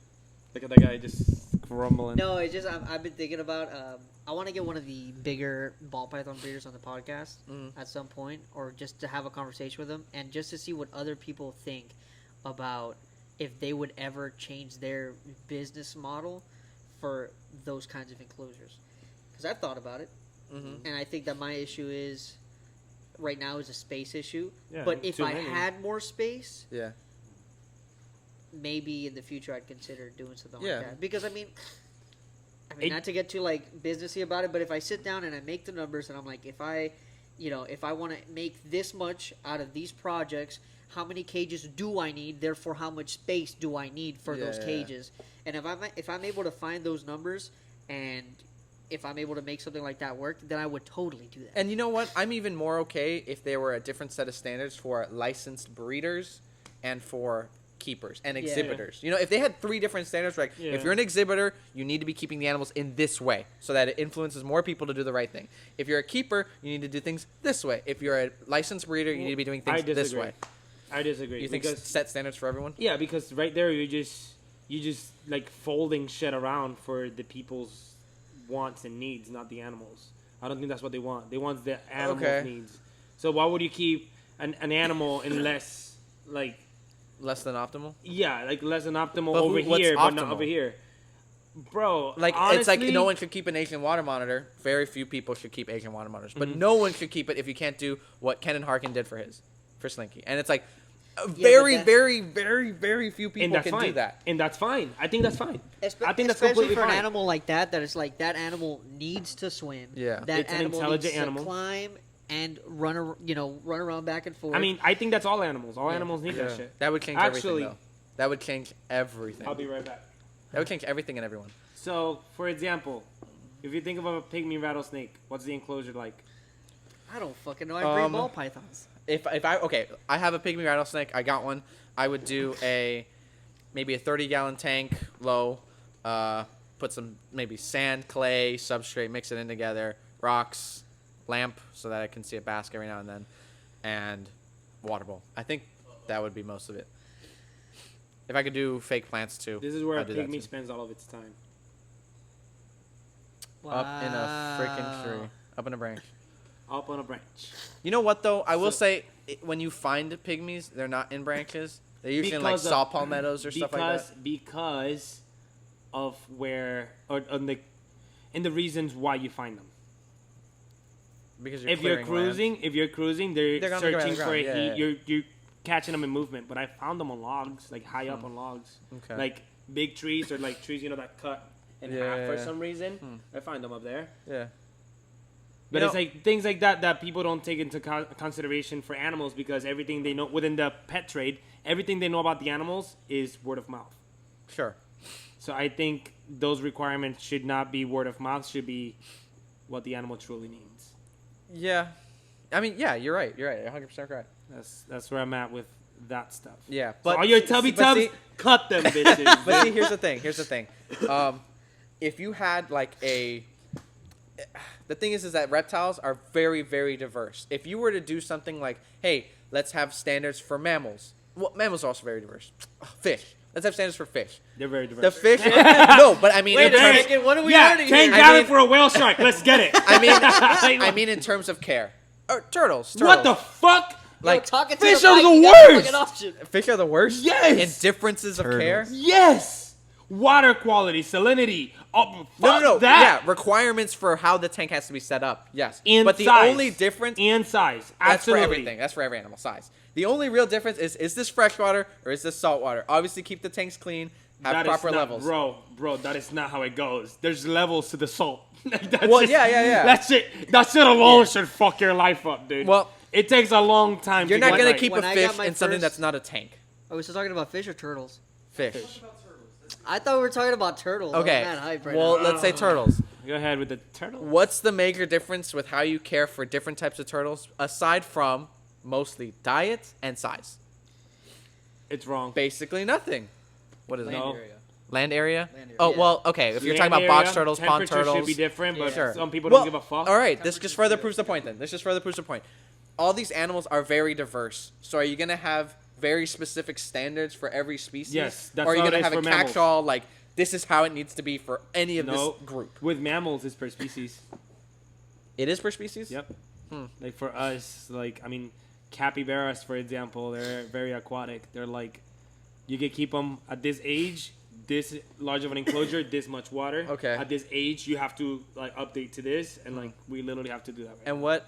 Speaker 1: Look at that guy just grumbling.
Speaker 3: No, it's just I've been thinking about. I want to get one of the bigger ball python breeders on the podcast at some point, or just to have a conversation with them, and just to see what other people think about if they would ever change their business model for those kinds of enclosures. Because I've thought about it, and I think that my issue is right now is a space issue. Yeah, but if I had more space, maybe in the future I'd consider doing something like that. Because I mean, not to get too like businessy about it, but if I sit down and I make the numbers and I'm like, if I want to make this much out of these projects, how many cages do I need? Therefore, how much space do I need for those cages? And if I'm able to find those numbers, and if I'm able to make something like that work, then I would totally do that.
Speaker 2: And you know what? I'm even more okay if there were a different set of standards for licensed breeders and for keepers and exhibitors. You know, if they had 3 different standards, like if you're an exhibitor, you need to be keeping the animals in this way so that it influences more people to do the right thing. If you're a keeper, you need to do things this way. If you're a licensed breeder, you need to be doing things this way.
Speaker 1: I disagree.
Speaker 2: You think set standards for everyone?
Speaker 1: Yeah, because right there you just like folding shit around for the people's wants and needs, not the animals. I don't think that's what they want. They want the animals' needs. So why would you keep an animal in less than
Speaker 2: optimal?
Speaker 1: Yeah, like less than optimal over here, but not over here. Bro,
Speaker 2: like
Speaker 1: honestly,
Speaker 2: it's like no one should keep an Asian water monitor. Very few people should keep Asian water monitors, but no one should keep it if you can't do what Ken and Harkin did for Slinky. And it's like very, very, very, very few people can do that.
Speaker 1: And that's fine. I think that's fine. I think that's
Speaker 3: completely
Speaker 1: completely
Speaker 3: for
Speaker 1: fine.
Speaker 3: an animal like that it's like that animal needs to swim.
Speaker 2: Yeah,
Speaker 3: that
Speaker 1: it's an
Speaker 3: animal
Speaker 1: intelligent
Speaker 3: needs
Speaker 1: animal.
Speaker 3: to climb and run around back and forth.
Speaker 1: I mean, I think that's all animals. All animals need that shit.
Speaker 2: That would change everything, though. That would change everything.
Speaker 1: I'll be right back.
Speaker 2: That would change everything and everyone.
Speaker 1: So, for example, if you think of a pygmy rattlesnake, what's the enclosure like?
Speaker 3: I don't fucking know. I breed ball pythons.
Speaker 2: If I have a pygmy rattlesnake. I got one. I would do maybe a 30-gallon tank, low. Put some maybe sand, clay, substrate, mix it in together, rocks, lamp so that I can see a bask every now and then, and water bowl. I think that would be most of it. If I could do fake plants too.
Speaker 1: This is where a pygmy spends all of its time.
Speaker 3: Wow.
Speaker 2: Up in a freaking tree. Up in a branch.
Speaker 1: Up on a branch.
Speaker 2: You know what, though? I will say, when you find pygmies, they're not in branches. They're usually in, like, saw palmettos or stuff like that.
Speaker 1: Because of where... in the reasons why you find them.
Speaker 2: Because you're
Speaker 1: if you're cruising, they're searching for a heat. You're catching them in movement. But I found them on logs, like high up on logs.
Speaker 2: Okay.
Speaker 1: Like big trees or like trees, that cut in half for some reason. I find them up there.
Speaker 2: Yeah.
Speaker 1: But it's like things like that people don't take into consideration for animals, because everything they know within the pet trade, everything they know about the animals is word of mouth.
Speaker 2: Sure.
Speaker 1: So I think those requirements should not be word of mouth, should be what the animal truly needs.
Speaker 2: Yeah. I mean, yeah, you're right. You're 100% right.
Speaker 1: That's where I'm at with that stuff.
Speaker 2: Yeah.
Speaker 1: But so all your tubby tubs, cut them, bitches.
Speaker 2: But see, here's the thing. If you had like the thing is that reptiles are very, very diverse. If you were to do something like, hey, let's have standards for mammals. Well, mammals are also very diverse. Fish. Let's have standards for fish.
Speaker 1: They're very diverse.
Speaker 2: The fish. No, but I mean.
Speaker 3: Wait a second. What are we learning
Speaker 1: 10 gallon for a whale shark. Let's get it.
Speaker 2: I mean in terms of care. Turtles.
Speaker 1: What the fuck?
Speaker 2: Like,
Speaker 1: fish are the worst.
Speaker 2: Fish are the worst?
Speaker 1: Yes.
Speaker 2: In differences of care?
Speaker 1: Yes. Water quality, salinity.
Speaker 2: No. Yeah, requirements for how the tank has to be set up. Yes.
Speaker 1: And
Speaker 2: but the only difference.
Speaker 1: And size.
Speaker 2: That's
Speaker 1: Absolutely.
Speaker 2: for everything. That's for every animal. Size. The only real difference is this freshwater or is this saltwater? Obviously, keep the tanks clean. Have proper levels.
Speaker 1: Bro, that is not how it goes. There's levels to the salt.
Speaker 2: Yeah.
Speaker 1: That shit alone should fuck your life up, dude.
Speaker 2: Well,
Speaker 1: it takes a long time.
Speaker 2: You're not gonna keep a fish in something that's not a tank.
Speaker 3: Are we still talking about fish or turtles?
Speaker 2: Fish.
Speaker 3: I thought we were talking about turtles.
Speaker 2: Okay.
Speaker 3: I'm hype right
Speaker 2: Well,
Speaker 3: now.
Speaker 2: let's say turtles.
Speaker 1: Go ahead with the turtle.
Speaker 2: What's the major difference with how you care for different types of turtles, aside from mostly diet and size?
Speaker 1: It's wrong.
Speaker 2: Basically nothing. What is it? Land area?
Speaker 3: Land area.
Speaker 2: Oh, well, okay. If you're talking about box turtles, pond turtles.
Speaker 1: Should be different, but
Speaker 2: Sure.
Speaker 1: some people don't give a fuck.
Speaker 2: All right, this just further proves the point then. All these animals are very diverse. So are you going to have very specific standards for every species?
Speaker 1: Yes, that's
Speaker 2: or are you
Speaker 1: how
Speaker 2: going
Speaker 1: it
Speaker 2: to
Speaker 1: is
Speaker 2: have a
Speaker 1: for mammals.
Speaker 2: catch-all, like, this is how it needs to be for any of this group.
Speaker 1: With mammals, it's per species.
Speaker 2: It is per species?
Speaker 1: Yep. Like for us, like, I mean, capybaras, for example, they're very aquatic. They're like, you can keep them at this age, this large of an enclosure, this much water.
Speaker 2: Okay.
Speaker 1: At this age, you have to like update to this, and like we literally have to do that. Right
Speaker 2: And
Speaker 1: now.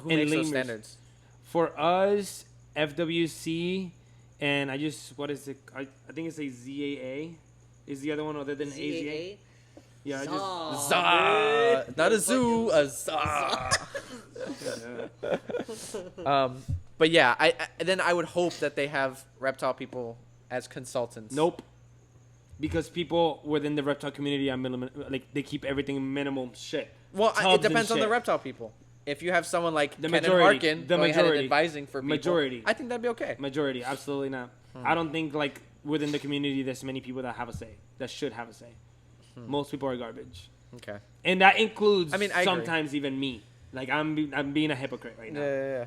Speaker 2: who makes those standards?
Speaker 1: For us, FWC, and what is it? I think it's a ZAA. Is the other one other than AZA? Yeah, I just
Speaker 2: ZA. Not a zoo, a ZA. But yeah, then I would hope that they have reptile people as consultants.
Speaker 1: Nope. Because people within the reptile community are they keep everything minimum shit.
Speaker 2: Well, it depends on the reptile people. If you have someone like Ken Harkin going ahead and advising for people, I think that'd be okay.
Speaker 1: Majority, absolutely not. I don't think like within the community there's many people that have a say, that should have a say. Most people are garbage.
Speaker 2: Okay.
Speaker 1: And that includes
Speaker 2: I
Speaker 1: sometimes even me. Like I'm being a hypocrite right now.
Speaker 2: Yeah.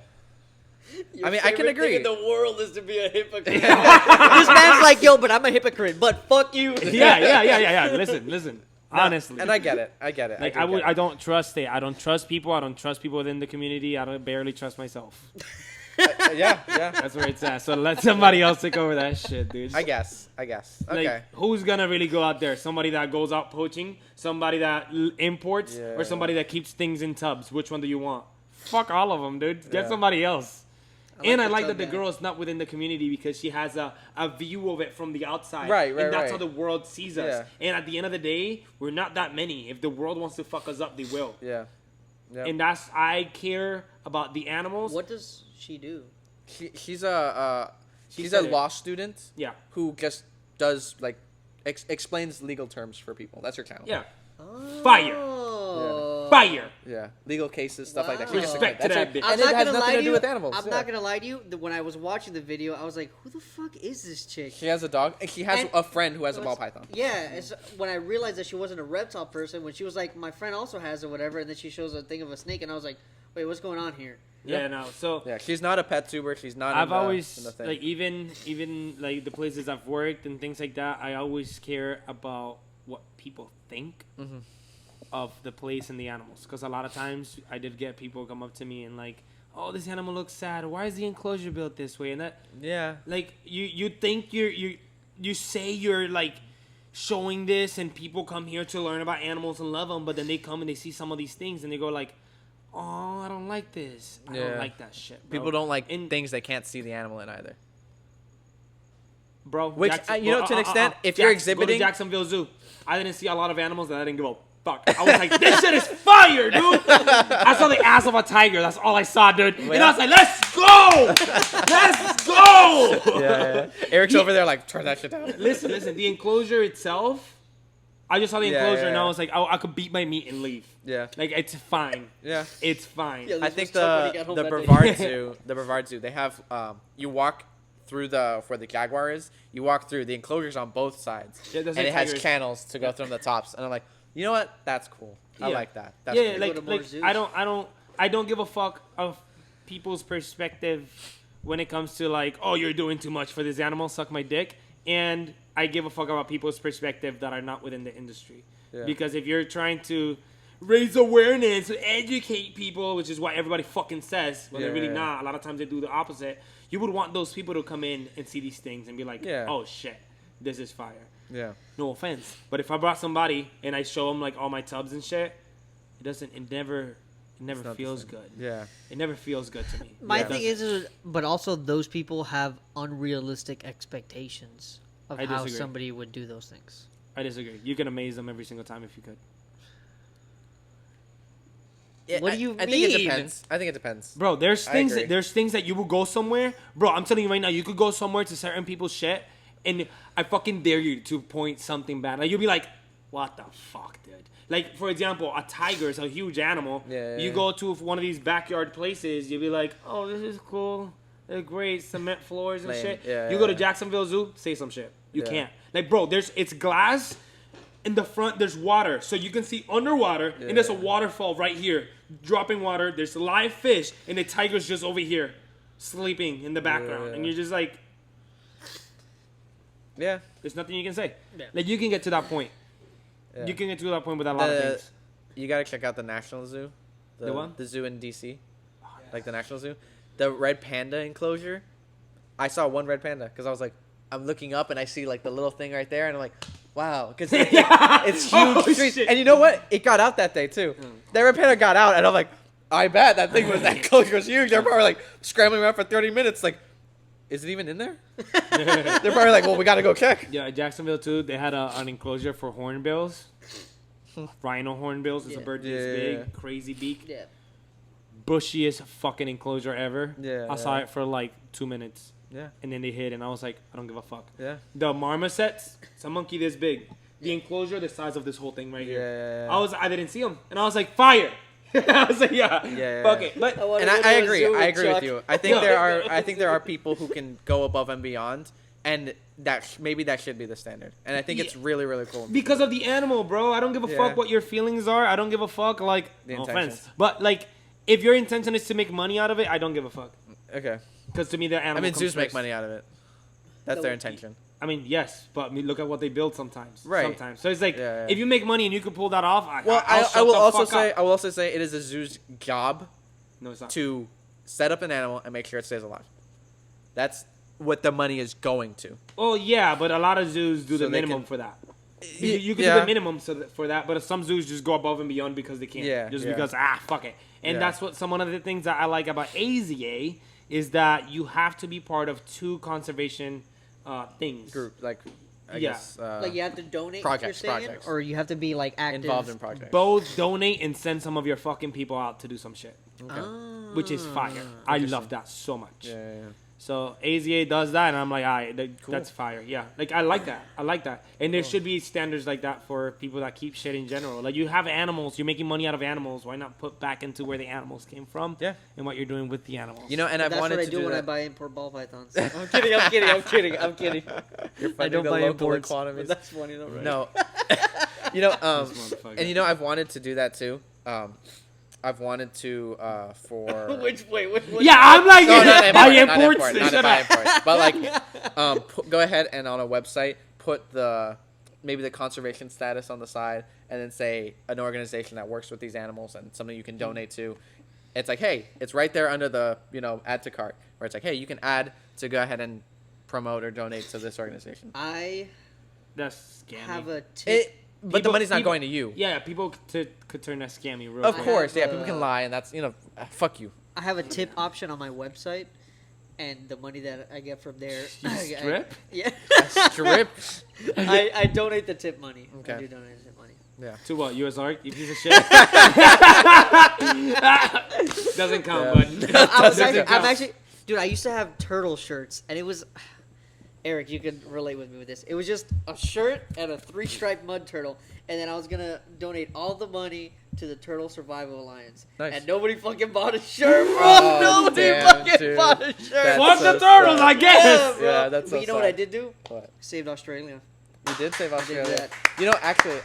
Speaker 3: Your
Speaker 2: I can agree.
Speaker 3: thing in the world is to be a hypocrite. This man's like, yo, but I'm a hypocrite. But fuck you.
Speaker 1: Yeah. Listen. Honestly.
Speaker 2: And I get it.
Speaker 1: Like I don't trust it. I don't trust people. I don't trust people within the community. I don't barely trust myself.
Speaker 2: Yeah.
Speaker 1: That's where it's at. So let somebody else take over that shit, dude.
Speaker 2: I guess. Okay.
Speaker 1: Like, who's gonna really go out there? Somebody that goes out poaching, somebody that imports, or somebody that keeps things in tubs? Which one do you want? Fuck all of them, dude. Get somebody else. I like that the girl is not within the community because she has a view of it from the outside.
Speaker 2: Right.
Speaker 1: And that's how the world sees us. And at the end of the day, we're not that many. If the world wants to fuck us up, they will.
Speaker 2: Yeah.
Speaker 1: And I care about the animals.
Speaker 3: What does she do?
Speaker 2: She's a law student.
Speaker 1: Yeah.
Speaker 2: Who just does like explains legal terms for people. That's her channel.
Speaker 1: Yeah.
Speaker 3: Oh.
Speaker 1: Fire.
Speaker 2: Yeah. Legal cases, stuff like that.
Speaker 3: Wow.
Speaker 1: Respect to that bitch.
Speaker 2: And it has nothing to do with animals.
Speaker 3: I'm not gonna lie to you. When I was watching the video, I was like, "Who the fuck is this chick?"
Speaker 2: She has a dog. And she has a friend who has a ball python.
Speaker 3: Yeah. And so when I realized that she wasn't a reptile person, when she was like, "My friend also has it, whatever," and then she shows a thing of a snake, and I was like, "Wait, what's going on here?"
Speaker 1: Yeah, no. So
Speaker 2: yeah, she's not a pet tuber. She's not.
Speaker 1: I've always like even like the places I've worked and things like that. I always care about what people think of the place and the animals, because a lot of times I did get people come up to me and like, "Oh, this animal looks sad. Why is the enclosure built this way?" And that like you think you say you're like showing this, and people come here to learn about animals and love them, but then they come and they see some of these things and they go like, "Oh, I don't like this. I don't like that shit, bro."
Speaker 2: People don't like things they can't see the animal in either.
Speaker 1: Bro,
Speaker 2: which to an extent, if you're exhibiting,
Speaker 1: go to Jacksonville Zoo. I didn't see a lot of animals that I didn't give a fuck. I was like, this shit is fire, dude. I saw the ass of a tiger. That's all I saw, dude. And I was like, let's go, let's go.
Speaker 2: Yeah. Eric's over there like, turn that shit down.
Speaker 1: Listen. The enclosure itself. I just saw the enclosure and I was like, I could beat my meat and leave. Yeah. Like, it's fine.
Speaker 2: Yeah.
Speaker 1: It's fine.
Speaker 2: I think the Brevard Zoo, they have you walk through where the jaguar is. You walk through the enclosure's on both sides, and it has channels to go through the tops. And I'm like, you know what? That's cool. I like that. That's cool.
Speaker 1: Like I don't give a fuck of people's perspective when it comes to like, oh, you're doing too much for this animal. Suck my dick. And I give a fuck about people's perspective that are not within the industry. Yeah. Because if you're trying to raise awareness, educate people, which is what everybody fucking says, but they're really not. A lot of times they do the opposite. You would want those people to come in and see these things and be like, oh shit, this is fire. Yeah. No offense, but if I brought somebody and I show them like all my tubs and shit, it never feels good. Yeah. It never feels good to me.
Speaker 3: My thing is, but also those people have unrealistic expectations of how somebody would do those things.
Speaker 1: I disagree. You can amaze them every single time if you could.
Speaker 3: Yeah, what do you mean?
Speaker 2: I think it depends.
Speaker 1: Bro, there's things that you will go somewhere. Bro, I'm telling you right now, you could go somewhere to certain people's shit, and I fucking dare you to point something bad. Like, you'll be like, what the fuck, dude? Like, for example, a tiger is a huge animal. You go to one of these backyard places, you'll be like, oh, this is cool. They're great. Cement floors and shit. You go to Jacksonville Zoo, say some shit. You can't. Like, bro, it's glass. In the front, there's water. So you can see underwater, and there's a waterfall right here. Dropping water. There's live fish, and the tiger's just over here, sleeping in the background. And you're just like,
Speaker 2: Yeah.
Speaker 1: There's nothing you can say.
Speaker 3: Yeah.
Speaker 1: Like, you can get to that point.
Speaker 2: Yeah.
Speaker 1: You can get to that point with a lot of things.
Speaker 2: You gotta check out the National Zoo.
Speaker 1: The one?
Speaker 2: The zoo in DC. Like the National Zoo. The red panda enclosure. I saw one red panda because I was like, I'm looking up and I see like the little thing right there and I'm like, wow, because it's huge. And you know what? It got out that day too. That red panda got out and I'm like, I bet that enclosure was huge. They're probably like scrambling around for 30 minutes. Like, is it even in there? They're probably like, well, we gotta go check.
Speaker 1: Yeah, Jacksonville too. They had an enclosure for hornbills. Rhino hornbills. It's a bird this big, crazy beak.
Speaker 3: Yeah.
Speaker 1: Bushiest fucking enclosure ever.
Speaker 2: Yeah.
Speaker 1: I saw it for like 2 minutes.
Speaker 2: Yeah.
Speaker 1: And then they hid, and I was like, I don't give a fuck.
Speaker 2: Yeah.
Speaker 1: The marmosets, it's a monkey this big. The enclosure, the size of this whole thing right here.
Speaker 2: Yeah.
Speaker 1: I didn't see him, and I was like, fire. I was like, fuck it. But
Speaker 2: And I agree. I agree with you. I think there are people who can go above and beyond, and maybe that should be the standard. And I think it's really, really cool.
Speaker 1: Because of the animal, bro. I don't give a fuck what your feelings are. I don't give a fuck, like, no offense. But, like, if your intention is to make money out of it, I don't give a fuck.
Speaker 2: Okay.
Speaker 1: Because to me, the animal
Speaker 2: zoos make money out of it. That's their intention.
Speaker 1: I mean, yes, but look at what they build sometimes.
Speaker 2: Right.
Speaker 1: Sometimes. So it's like, if you make money and you can pull that off,
Speaker 2: I will also say it is a zoo's job to set up an animal and make sure it stays alive. That's what the money is going to.
Speaker 1: Oh, yeah, but a lot of zoos do the minimum for that. You can do the minimum for that, but some zoos just go above and beyond because they can't.
Speaker 2: Yeah.
Speaker 1: Because, fuck it. And that's what one of the things that I like about AZA is that you have to be part of 2 conservation things.
Speaker 2: Group, like, I guess.
Speaker 3: Like you have to donate
Speaker 2: projects,
Speaker 3: or you have to be like active.
Speaker 2: Involved in projects.
Speaker 1: Both donate and send some of your fucking people out to do some shit.
Speaker 2: Okay.
Speaker 1: Which is fire. I love that so much.
Speaker 2: Yeah.
Speaker 1: So AZA does that, and I'm like, all right, that's fire. Yeah, like I like that. And there should be standards like that for people that keep shit in general. Like you have animals, you're making money out of animals. Why not put back into where the animals came from?
Speaker 2: Yeah.
Speaker 1: And what you're doing with the animals.
Speaker 2: You know, and
Speaker 3: That's
Speaker 2: wanted
Speaker 3: what I
Speaker 2: to
Speaker 3: do when
Speaker 2: that.
Speaker 3: I buy import ball pythons. I'm kidding. I don't buy imports. But that's funny though, right?
Speaker 2: No. You know, and you know, I've wanted to do that too. I've wanted to for
Speaker 3: Which
Speaker 1: yeah, I'm like
Speaker 2: buy
Speaker 1: imports,
Speaker 2: not buy imports, but like go ahead and on a website put maybe the conservation status on the side, and then say an organization that works with these animals and something you can donate to. It's like, hey, it's right there under the add to cart, where it's like, hey, you can add to go ahead and promote or donate to this organization.
Speaker 1: That's scammy.
Speaker 3: Have a tip.
Speaker 2: But the money's not going to you.
Speaker 1: Yeah, people could turn that scammy real
Speaker 2: Of
Speaker 1: quick.
Speaker 2: course, people can lie, and that's, fuck you.
Speaker 3: I have a tip option on my website, and the money that I get from there...
Speaker 1: Strip?
Speaker 3: Yeah.
Speaker 2: Strip?
Speaker 3: I donate the tip money.
Speaker 2: Okay.
Speaker 3: I do donate the tip money.
Speaker 2: Yeah.
Speaker 1: To what? USR? You piece of shit? Doesn't count, bud.
Speaker 3: I'm actually... Dude, I used to have turtle shirts, and it was... Eric, you can relate with me with this. It was just a shirt and a 3-striped mud turtle, and then I was gonna donate all the money to the Turtle Survival Alliance.
Speaker 2: Nice.
Speaker 3: And nobody fucking bought a shirt, bro. Nobody bought a shirt.
Speaker 1: Fuck the turtles, I guess.
Speaker 2: Yeah, that's so
Speaker 3: But you know what I did do?
Speaker 2: What?
Speaker 3: Saved Australia.
Speaker 2: You did save Australia.
Speaker 3: that.
Speaker 2: You know, actually,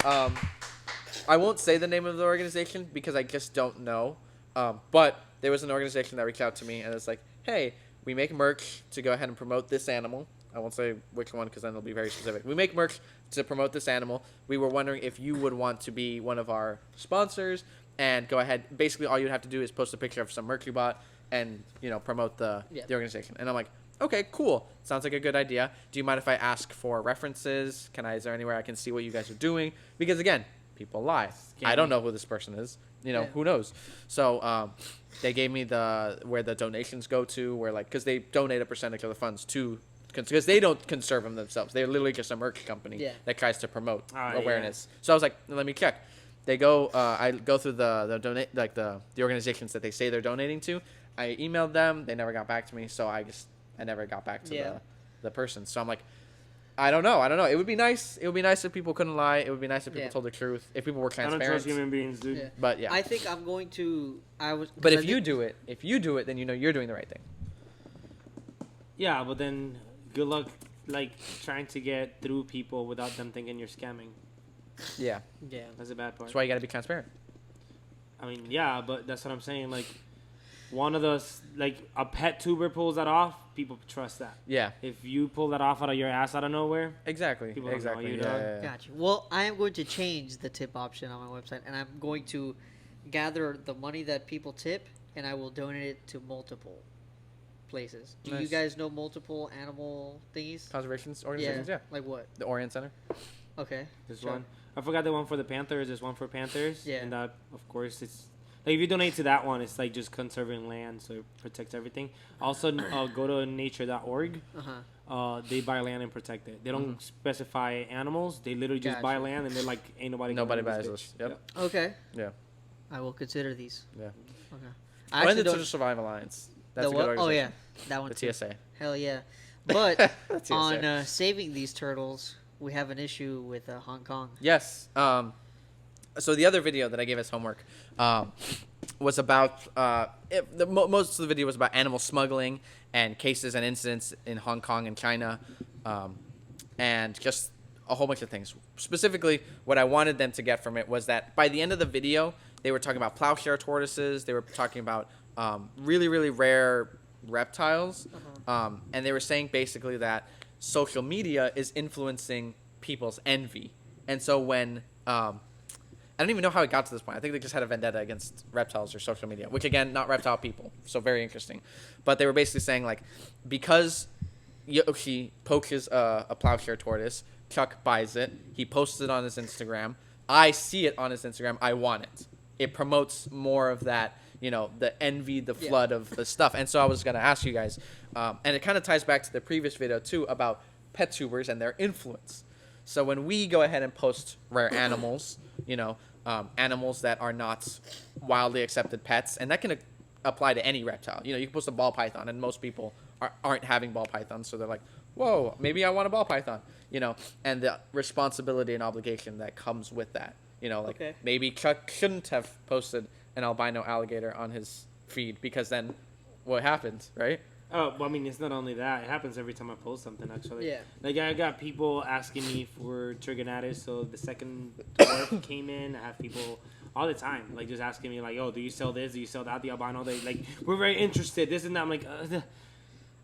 Speaker 2: I won't say the name of the organization because I just don't know. But there was an organization that reached out to me, and it's like, hey, we make merch to go ahead and promote this animal. I won't say which one because then it'll be very specific. We make merch to promote this animal. We were wondering if you would want to be one of our sponsors and go ahead. Basically, all you'd have to do is post a picture of some merch you bought and, promote the organization. And I'm like, okay, cool. Sounds like a good idea. Do you mind if I ask for references? Is there anywhere I can see what you guys are doing? Because, again, people lie. I don't know who this person is. Who knows? So they gave me where the donations go to, because they donate a percentage of the funds to, because they don't conserve them themselves. They're literally just a merch company that tries to promote awareness. Yeah. So I was like, let me check. They go. I go through the organizations that they say they're donating to. I emailed them. They never got back to me. So I never got back to the person. So I'm like, I don't know. It would be nice. It would be nice if people couldn't lie. It would be nice if people told the truth. If people were transparent.
Speaker 1: I don't trust human beings, dude.
Speaker 3: Yeah.
Speaker 2: But yeah.
Speaker 3: I think I'm going to.
Speaker 2: But if you do it, then you're doing the right thing.
Speaker 1: Yeah, but then good luck, trying to get through people without them thinking you're scamming.
Speaker 2: Yeah.
Speaker 3: Yeah.
Speaker 1: That's a bad part.
Speaker 2: That's why you got to be transparent.
Speaker 1: I mean, yeah, but that's what I'm saying. one of those, like a pet tuber pulls that off, people trust that.
Speaker 2: Yeah.
Speaker 1: If you pull that off out of your ass out of nowhere,
Speaker 2: Exactly.
Speaker 1: people don't know you, dog.
Speaker 2: Yeah.
Speaker 3: Gotcha. Well, I am going to change the tip option on my website, and I'm going to gather the money that people tip, and I will donate it to multiple places. Do you
Speaker 2: Nice.
Speaker 3: guys know multiple animal thingies?
Speaker 2: Conservation organizations, yeah.
Speaker 3: Like what?
Speaker 2: The Orient Center.
Speaker 3: Okay.
Speaker 1: There's
Speaker 3: Sure.
Speaker 1: one. I forgot the one for the Panthers. There's one for Panthers.
Speaker 3: Yeah.
Speaker 1: And of course, it's like if you donate to that one, it's like just conserving land, so it protects everything. Also, go to nature.org. They buy land and protect it. They don't specify animals. They literally just buy
Speaker 3: Gotcha.
Speaker 1: land, and they're like, ain't nobody.
Speaker 2: Nobody
Speaker 1: gonna
Speaker 2: buys
Speaker 1: do
Speaker 2: this.
Speaker 1: bitch.
Speaker 2: Yep.
Speaker 3: Okay.
Speaker 2: Yeah.
Speaker 3: I will consider these.
Speaker 2: Yeah.
Speaker 3: Okay.
Speaker 2: And
Speaker 3: I actually
Speaker 2: the
Speaker 3: don't.
Speaker 2: Social Survival Alliance. That's
Speaker 3: The
Speaker 2: a good
Speaker 3: what? Oh yeah,
Speaker 2: organization.
Speaker 3: that one.
Speaker 2: The
Speaker 3: too.
Speaker 2: TSA.
Speaker 3: Hell yeah. But
Speaker 2: The TSA.
Speaker 3: on saving these turtles, we have an issue with Hong Kong.
Speaker 2: Yes. So the other video that I gave as homework was about most of the video was about animal smuggling and cases and incidents in Hong Kong and China, and just a whole bunch of things. Specifically, what I wanted them to get from it was that by the end of the video, they were talking about plowshare tortoises. They were talking about really, really rare reptiles, and they were saying basically that social media is influencing people's envy. And so when I don't even know how it got to this point. I think they just had a vendetta against reptiles or social media, which again, not reptile people, so very interesting. But they were basically saying like, because Yoshii poaches a plowshare tortoise, Chuck buys it, he posts it on his Instagram. I see it on his Instagram. I want it. It promotes more of that, the envy, the flood of the stuff. And so I was gonna ask you guys, and it kind of ties back to the previous video too about pet tubers and their influence. So when we go ahead and post rare animals, animals that are not wildly accepted pets, and that can apply to any reptile. You can post a ball python, and most people aren't having ball pythons, so they're like, whoa, maybe I want a ball python, and the responsibility and obligation that comes with that. Maybe Chuck shouldn't have posted an albino alligator on his feed, because then what happens, right?
Speaker 1: Oh, well, I mean, it's not only that. It happens every time I post something, actually.
Speaker 3: Yeah.
Speaker 1: Like, I got people asking me for trigonatus, so the second dwarf came in. I have people all the time, like, just asking me, like, oh, do you sell this? Do you sell that? The albino? They, like, we're very interested. This and that. I'm like,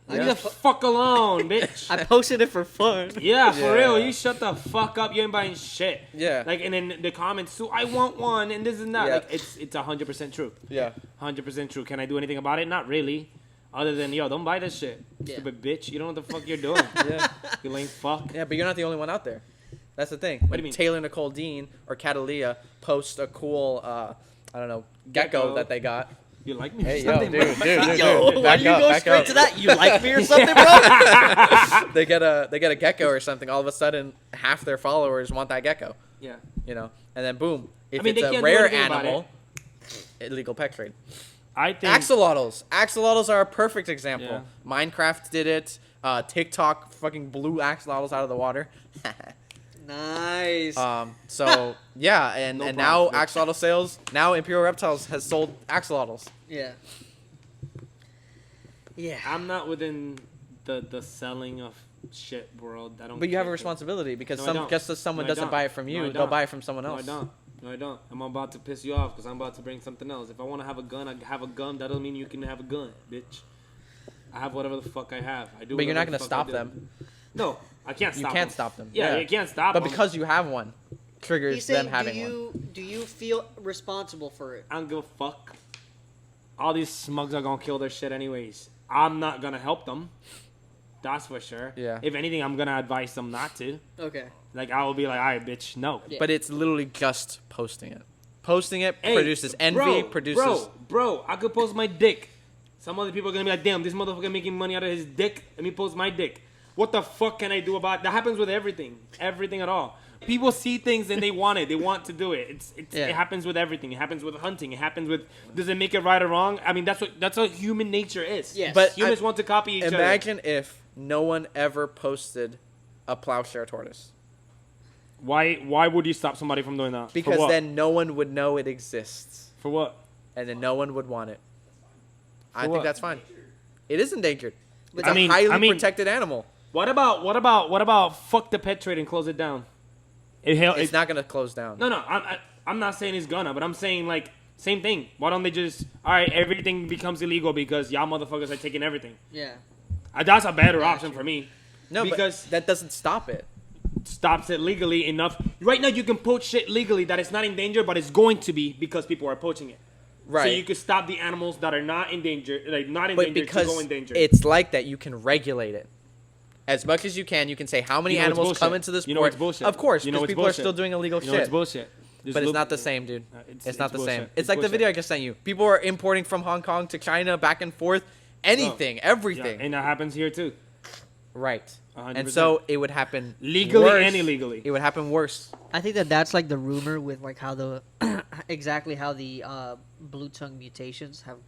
Speaker 1: leave the fuck alone, bitch.
Speaker 3: I posted it for fun.
Speaker 1: Yeah, for real. You shut the fuck up. You ain't buying shit.
Speaker 2: Yeah.
Speaker 1: Like, and then the comments too, I want one, and this and that.
Speaker 2: Yeah.
Speaker 1: Like, it's 100% true.
Speaker 2: Yeah.
Speaker 1: 100% true. Can I do anything about it? Not really. Other than, don't buy this shit.
Speaker 3: Yeah.
Speaker 1: Stupid bitch. You don't know what the fuck you're doing.
Speaker 2: Yeah.
Speaker 1: You lame fuck.
Speaker 2: Yeah, but you're not the only one out there. That's the thing.
Speaker 1: What do you mean?
Speaker 2: Taylor Nicole Dean or Catalia post a cool, gecko that they got.
Speaker 1: You like me or
Speaker 2: Hey, yo,
Speaker 1: something,
Speaker 2: dude,
Speaker 1: bro?
Speaker 2: dude.
Speaker 3: Yo, why
Speaker 2: Back
Speaker 3: do you
Speaker 2: up,
Speaker 3: go
Speaker 2: back
Speaker 3: straight
Speaker 2: up.
Speaker 3: to that? You like me or something, bro?
Speaker 2: They get a gecko or something. All of a sudden, half their followers want that gecko.
Speaker 1: Yeah.
Speaker 2: And then boom, if
Speaker 1: they
Speaker 2: it's a
Speaker 1: can't do
Speaker 2: rare
Speaker 1: anything about
Speaker 2: animal, illegal pet trade.
Speaker 1: I think...
Speaker 2: Axolotls are a perfect example.
Speaker 1: Yeah.
Speaker 2: Minecraft did it. TikTok fucking blew axolotls out of the water.
Speaker 3: Nice.
Speaker 2: So yeah, and
Speaker 1: No
Speaker 2: now
Speaker 1: problem, bitch.
Speaker 2: axolotl sales. Now Imperial Reptiles has sold axolotls.
Speaker 3: Yeah. Yeah.
Speaker 1: I'm not within the selling of shit world. I don't.
Speaker 2: But you have a
Speaker 1: care.
Speaker 2: responsibility because
Speaker 1: No, I don't.
Speaker 2: just as someone
Speaker 1: No, I
Speaker 2: doesn't
Speaker 1: don't.
Speaker 2: buy it from
Speaker 1: No,
Speaker 2: you,
Speaker 1: I
Speaker 2: they'll
Speaker 1: don't.
Speaker 2: buy it from someone
Speaker 1: No, I
Speaker 2: else.
Speaker 1: don't. No, I don't. I'm about to piss you off because I'm about to bring something else. If I want to have a gun, I have a gun. That doesn't mean you can have a gun, bitch. I have whatever the fuck I have. I do.
Speaker 2: But you're not
Speaker 1: going
Speaker 2: gonna stop them.
Speaker 1: No, I can't stop
Speaker 2: You
Speaker 1: them.
Speaker 2: can't stop them.
Speaker 1: Yeah, you can't stop
Speaker 2: But
Speaker 1: them.
Speaker 2: because you have one, triggers
Speaker 3: He's
Speaker 2: them
Speaker 3: saying,
Speaker 2: having one.
Speaker 3: do you feel responsible for it?
Speaker 1: I don't give a fuck. All these smugs are gonna kill their shit anyways. I'm not gonna help them. That's for sure.
Speaker 2: Yeah.
Speaker 1: If anything, I'm gonna advise them not to.
Speaker 3: Okay.
Speaker 1: Like, I will be like, all right, bitch, no.
Speaker 3: Yeah.
Speaker 2: But it's literally just posting it. Posting it
Speaker 1: Hey,
Speaker 2: produces envy, produces...
Speaker 1: Bro, I could post my dick. Some other people are gonna be like, damn, this motherfucker making money out of his dick. Let me post my dick. What the fuck can I do about it? That happens with everything. Everything at all. People see things and they want it. They want to do it. It happens with everything. It happens with hunting. It happens with, does it make it right or wrong? I mean, that's what human nature is.
Speaker 3: Yes.
Speaker 2: But
Speaker 1: Humans want to copy each other.
Speaker 2: Imagine if no one ever posted a plowshare tortoise.
Speaker 1: Why would you stop somebody from doing that?
Speaker 2: Because
Speaker 1: For what?
Speaker 2: then no one would know it exists.
Speaker 1: For what?
Speaker 2: And then no one would want it. I think
Speaker 1: what?
Speaker 2: that's fine. It is endangered. It's
Speaker 3: I
Speaker 2: a highly
Speaker 1: mean-
Speaker 2: protected animal.
Speaker 1: What about fuck the pet trade and close it down?
Speaker 2: It's not going to close down.
Speaker 1: No, I'm not saying it's gonna, but I'm saying like Same thing. Why don't they just, all right, everything becomes illegal because y'all motherfuckers are taking everything.
Speaker 3: Yeah.
Speaker 1: That's a better option for me.
Speaker 2: No,
Speaker 1: because
Speaker 2: but that doesn't stop it.
Speaker 1: Stops it legally enough. Right now, you can poach shit legally that it's not in danger, but it's going to be because people are poaching it.
Speaker 2: Right.
Speaker 1: So you could stop the animals that are not in danger, to go in danger.
Speaker 2: It's like that, you can regulate it. As much as you can say how many animals come into this sport.
Speaker 1: You know it's bullshit.
Speaker 2: Of course,
Speaker 1: you know
Speaker 2: because people are still doing illegal shit.
Speaker 1: It's bullshit.
Speaker 2: But it's not the same, dude. It's not the
Speaker 1: bullshit.
Speaker 2: same. It's like the video I just sent you. People are importing from Hong Kong to China, back and forth. Anything, everything.
Speaker 1: Yeah, and that happens here too.
Speaker 2: Right.
Speaker 1: 100%.
Speaker 2: And so it would happen
Speaker 1: legally
Speaker 2: worse.
Speaker 1: and illegally.
Speaker 2: It would happen worse.
Speaker 3: I think that's like the rumor with like how the exactly how the blue tongue mutations have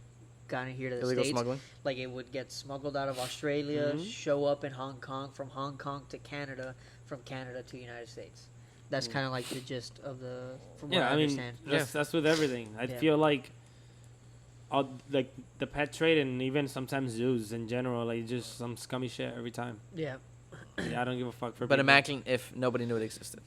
Speaker 3: gotten here to the
Speaker 2: Illegal
Speaker 3: States.
Speaker 2: smuggling.
Speaker 3: Like it would get smuggled out of Australia, show up in Hong Kong, from Hong Kong to Canada, from Canada to the United States. That's kind of like the gist of the. From what I understand.
Speaker 1: That's with everything. I feel like, like the pet trade and even sometimes zoos in general, like just some scummy shit every time.
Speaker 3: Yeah.
Speaker 1: Yeah, I don't give a fuck for.
Speaker 2: But
Speaker 1: people.
Speaker 2: imagine if nobody knew it existed.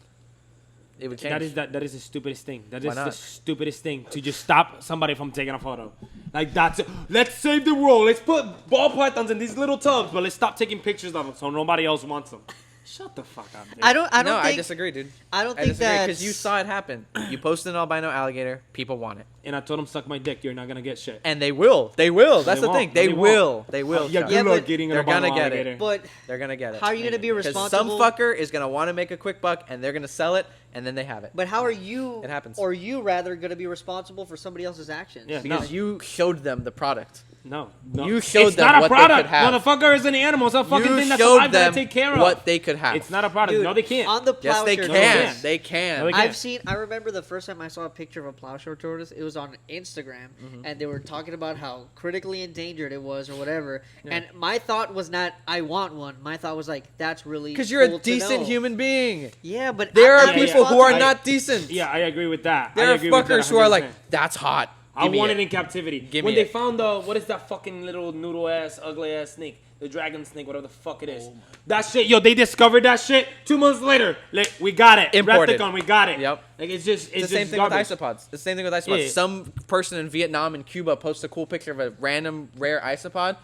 Speaker 2: It would change.
Speaker 1: That is the stupidest thing. That
Speaker 2: Why
Speaker 1: is
Speaker 2: not?
Speaker 1: the stupidest thing to just stop somebody from taking a photo. Like that's it. Let's save the world. Let's put ball pythons in these little tubs, but let's stop taking pictures of them so nobody else wants them. Shut the fuck up, dude.
Speaker 3: I don't
Speaker 2: No,
Speaker 3: think.
Speaker 2: I disagree, dude.
Speaker 3: I don't think that
Speaker 2: because you saw it happen. You posted an albino alligator. People want it,
Speaker 1: And I told them suck my dick. You're not gonna get shit.
Speaker 2: and they will. They will. That's
Speaker 1: They
Speaker 2: the thing.
Speaker 1: won't.
Speaker 2: They
Speaker 1: They
Speaker 2: will. They will.
Speaker 1: Yeah,
Speaker 2: Chuck.
Speaker 1: good
Speaker 3: Yeah,
Speaker 1: luck
Speaker 3: but
Speaker 1: getting an
Speaker 2: they're gonna
Speaker 1: albino
Speaker 2: get it.
Speaker 1: alligator.
Speaker 3: But
Speaker 2: They're gonna get it.
Speaker 3: how are you gonna be
Speaker 2: Because
Speaker 3: responsible?
Speaker 2: some fucker is gonna want to make a quick buck, and they're gonna sell it, and then they have it.
Speaker 3: But how are you?
Speaker 2: It happens.
Speaker 3: Or you rather going to be responsible for somebody else's actions?
Speaker 1: Yeah.
Speaker 2: Because
Speaker 1: No.
Speaker 2: you showed them the product.
Speaker 1: No.
Speaker 2: You showed
Speaker 1: it's
Speaker 2: them
Speaker 1: not a
Speaker 2: what they
Speaker 1: product.
Speaker 2: could have.
Speaker 1: Motherfucker is an animal. It's a fucking
Speaker 2: You
Speaker 1: thing that's
Speaker 2: showed
Speaker 1: alive that I
Speaker 2: them
Speaker 1: take care of.
Speaker 2: what they could have.
Speaker 1: It's not a product.
Speaker 3: Dude,
Speaker 1: No, they can't.
Speaker 3: On the
Speaker 2: Yes,
Speaker 3: plow
Speaker 2: they
Speaker 3: shore
Speaker 2: can.
Speaker 3: tortoise,
Speaker 2: They can.
Speaker 1: No, they can't.
Speaker 3: I remember the first time I saw a picture of a plowshare tortoise. It was on Instagram, and they were talking about how critically endangered it was, or whatever.
Speaker 1: Yeah.
Speaker 3: And my thought was not, I want one. My thought was like, that's really
Speaker 2: Because you're
Speaker 3: cool
Speaker 2: a
Speaker 3: to
Speaker 2: decent
Speaker 3: know.
Speaker 2: human being.
Speaker 3: Yeah, but
Speaker 2: There
Speaker 3: I'm
Speaker 2: are
Speaker 3: not
Speaker 2: people who are
Speaker 3: responsible.
Speaker 2: not decent.
Speaker 1: Yeah, I agree with that.
Speaker 2: There
Speaker 1: I
Speaker 2: are
Speaker 1: agree with that
Speaker 2: fuckers who are like,
Speaker 1: 100%.
Speaker 2: that's hot.
Speaker 1: I
Speaker 2: Give me
Speaker 1: want
Speaker 2: it.
Speaker 1: it in captivity.
Speaker 2: Give
Speaker 1: When
Speaker 2: me
Speaker 1: they
Speaker 2: it.
Speaker 1: found what is that fucking little noodle ass, ugly ass snake? The dragon snake, whatever the fuck it is. That shit, they discovered that shit 2 months later. Like, we got it.
Speaker 2: Imported.
Speaker 1: Repticon, we got it.
Speaker 2: Yep.
Speaker 1: Like, it's just
Speaker 2: It's the same thing
Speaker 1: garbage.
Speaker 2: with isopods. The same thing with isopods.
Speaker 1: Yeah.
Speaker 2: Some person in Vietnam and Cuba posts a cool picture of a random rare isopod.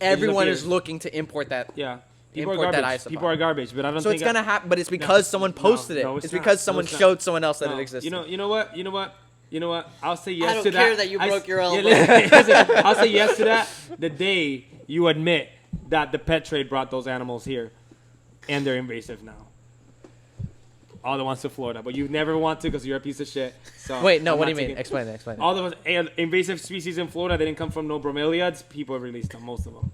Speaker 2: Everyone is
Speaker 1: appears.
Speaker 2: looking to import that.
Speaker 1: Yeah. People
Speaker 2: Import
Speaker 1: are
Speaker 2: that
Speaker 1: garbage.
Speaker 2: isopod.
Speaker 1: People are garbage, but I don't
Speaker 2: So
Speaker 1: think
Speaker 2: it's gonna happen, but it's because someone posted
Speaker 1: no,
Speaker 2: it.
Speaker 1: it's
Speaker 2: It's
Speaker 1: not.
Speaker 2: because
Speaker 1: No,
Speaker 2: someone
Speaker 1: it's not.
Speaker 2: showed someone else that
Speaker 1: No.
Speaker 2: it existed.
Speaker 1: You know what? I'll say yes
Speaker 3: I don't
Speaker 1: to that.
Speaker 3: care that you
Speaker 1: I-
Speaker 3: broke your
Speaker 1: yeah,
Speaker 3: elbow.
Speaker 1: listen, I'll say yes to that the day you admit that the pet trade brought those animals here, and they're invasive now. All the ones to Florida, but you never want to because you're a piece of shit. So
Speaker 2: Wait, no.
Speaker 1: I'm
Speaker 2: What do
Speaker 1: not
Speaker 2: you mean?
Speaker 1: taking-
Speaker 2: Explain it. Explain it.
Speaker 1: All the invasive species in Florida, they didn't come from no bromeliads. People released them, most of them.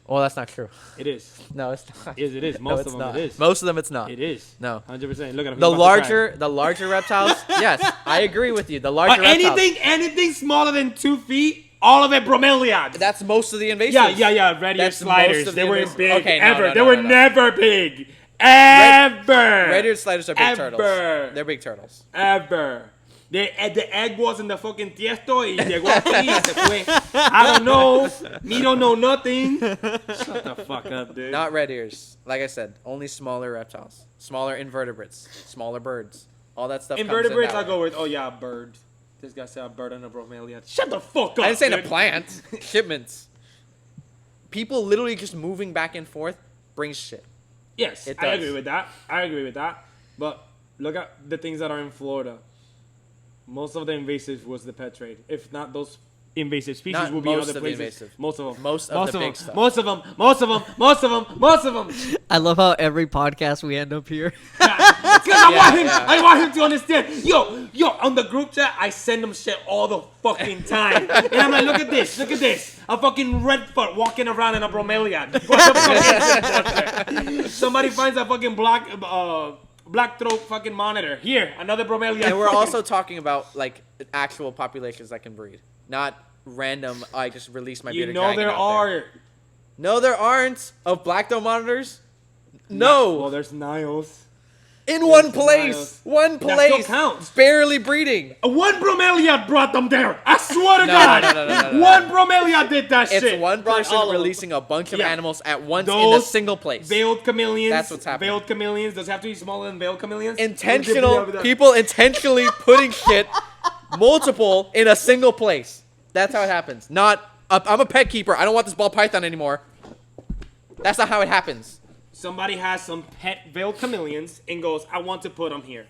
Speaker 2: Well, that's not true.
Speaker 1: It is.
Speaker 2: No, it's not.
Speaker 1: It is.
Speaker 2: No,
Speaker 1: Most
Speaker 2: it's
Speaker 1: of them,
Speaker 2: not.
Speaker 1: it is.
Speaker 2: Most of them, it's not.
Speaker 1: It is.
Speaker 2: No.
Speaker 1: 100%. Look at him.
Speaker 2: The
Speaker 1: He's about to cry.
Speaker 2: the larger reptiles. Yes, I agree with you. The larger reptiles.
Speaker 1: Anything smaller than 2 feet, all of it bromeliads.
Speaker 2: That's most of the invasives.
Speaker 1: Yeah. Red ear
Speaker 2: That's
Speaker 1: sliders.
Speaker 2: most of
Speaker 1: They
Speaker 2: the
Speaker 1: weren't
Speaker 2: invasive-
Speaker 1: big
Speaker 2: Okay, no,
Speaker 1: ever.
Speaker 2: no,
Speaker 1: They
Speaker 2: no,
Speaker 1: were
Speaker 2: no, no.
Speaker 1: never big. Ever.
Speaker 2: Red-eared sliders are big turtles.
Speaker 1: Ever.
Speaker 2: They're big turtles.
Speaker 1: Ever. The egg was in the fucking tiesto y llegó aquí y se fue. I don't know. Me don't know nothing. Shut the fuck up, dude.
Speaker 2: Not red ears. Like I said, only smaller reptiles, smaller invertebrates, smaller birds. All that stuff.
Speaker 1: Invertebrates,
Speaker 2: comes
Speaker 1: I
Speaker 2: in that
Speaker 1: go
Speaker 2: way.
Speaker 1: with, a bird. This guy said a bird and a bromeliad. Shut the fuck up,
Speaker 2: I didn't say in a
Speaker 1: dude.
Speaker 2: plant. Shipments. People literally just moving back and forth brings shit.
Speaker 1: Yes,
Speaker 2: It
Speaker 1: I
Speaker 2: does.
Speaker 1: agree with that. But look at the things that are in Florida. Most of the invasive was the pet trade. If not, those invasive species
Speaker 2: Not
Speaker 1: will be in
Speaker 2: most
Speaker 1: other
Speaker 2: of the
Speaker 1: places.
Speaker 2: invasive.
Speaker 1: Most of them.
Speaker 2: Most of the big
Speaker 1: them.
Speaker 2: stuff.
Speaker 1: Most of them.
Speaker 3: I love how every podcast we end up here.
Speaker 1: Because
Speaker 2: Yeah.
Speaker 1: I want him to understand. Yo, on the group chat, I send him shit all the fucking time. And I'm like, look at this. A fucking redfoot walking around in a bromeliad. What the fuck is this? Somebody finds a fucking black throat fucking monitor. Here, another bromeliad.
Speaker 2: And we're also talking about like actual populations that can breed, not random. I just released my bearded dragon
Speaker 1: there
Speaker 2: out
Speaker 1: are.
Speaker 2: No, there aren't of black dome monitors. No,
Speaker 1: Well, there's Niles.
Speaker 2: in one place,
Speaker 1: Niles.
Speaker 2: one
Speaker 1: That still
Speaker 2: place,
Speaker 1: counts.
Speaker 2: barely breeding.
Speaker 1: One bromeliad brought them there. I swear to
Speaker 2: No,
Speaker 1: God.
Speaker 2: no.
Speaker 1: One bromeliad did that
Speaker 2: It's
Speaker 1: shit.
Speaker 2: one
Speaker 3: Brought
Speaker 2: person
Speaker 3: all of them.
Speaker 2: releasing a bunch of
Speaker 1: Yeah.
Speaker 2: animals at once in a
Speaker 1: Those
Speaker 2: single place.
Speaker 1: Veiled chameleons.
Speaker 2: That's what's happening.
Speaker 1: Veiled chameleons. Does it have to be smaller than veiled chameleons?
Speaker 2: Intentional people intentionally putting shit multiple in a single place. That's how it happens. Not, I'm a pet keeper. I don't want this ball python anymore. That's not how it happens.
Speaker 1: Somebody has some pet veiled chameleons and goes, I want to put them here.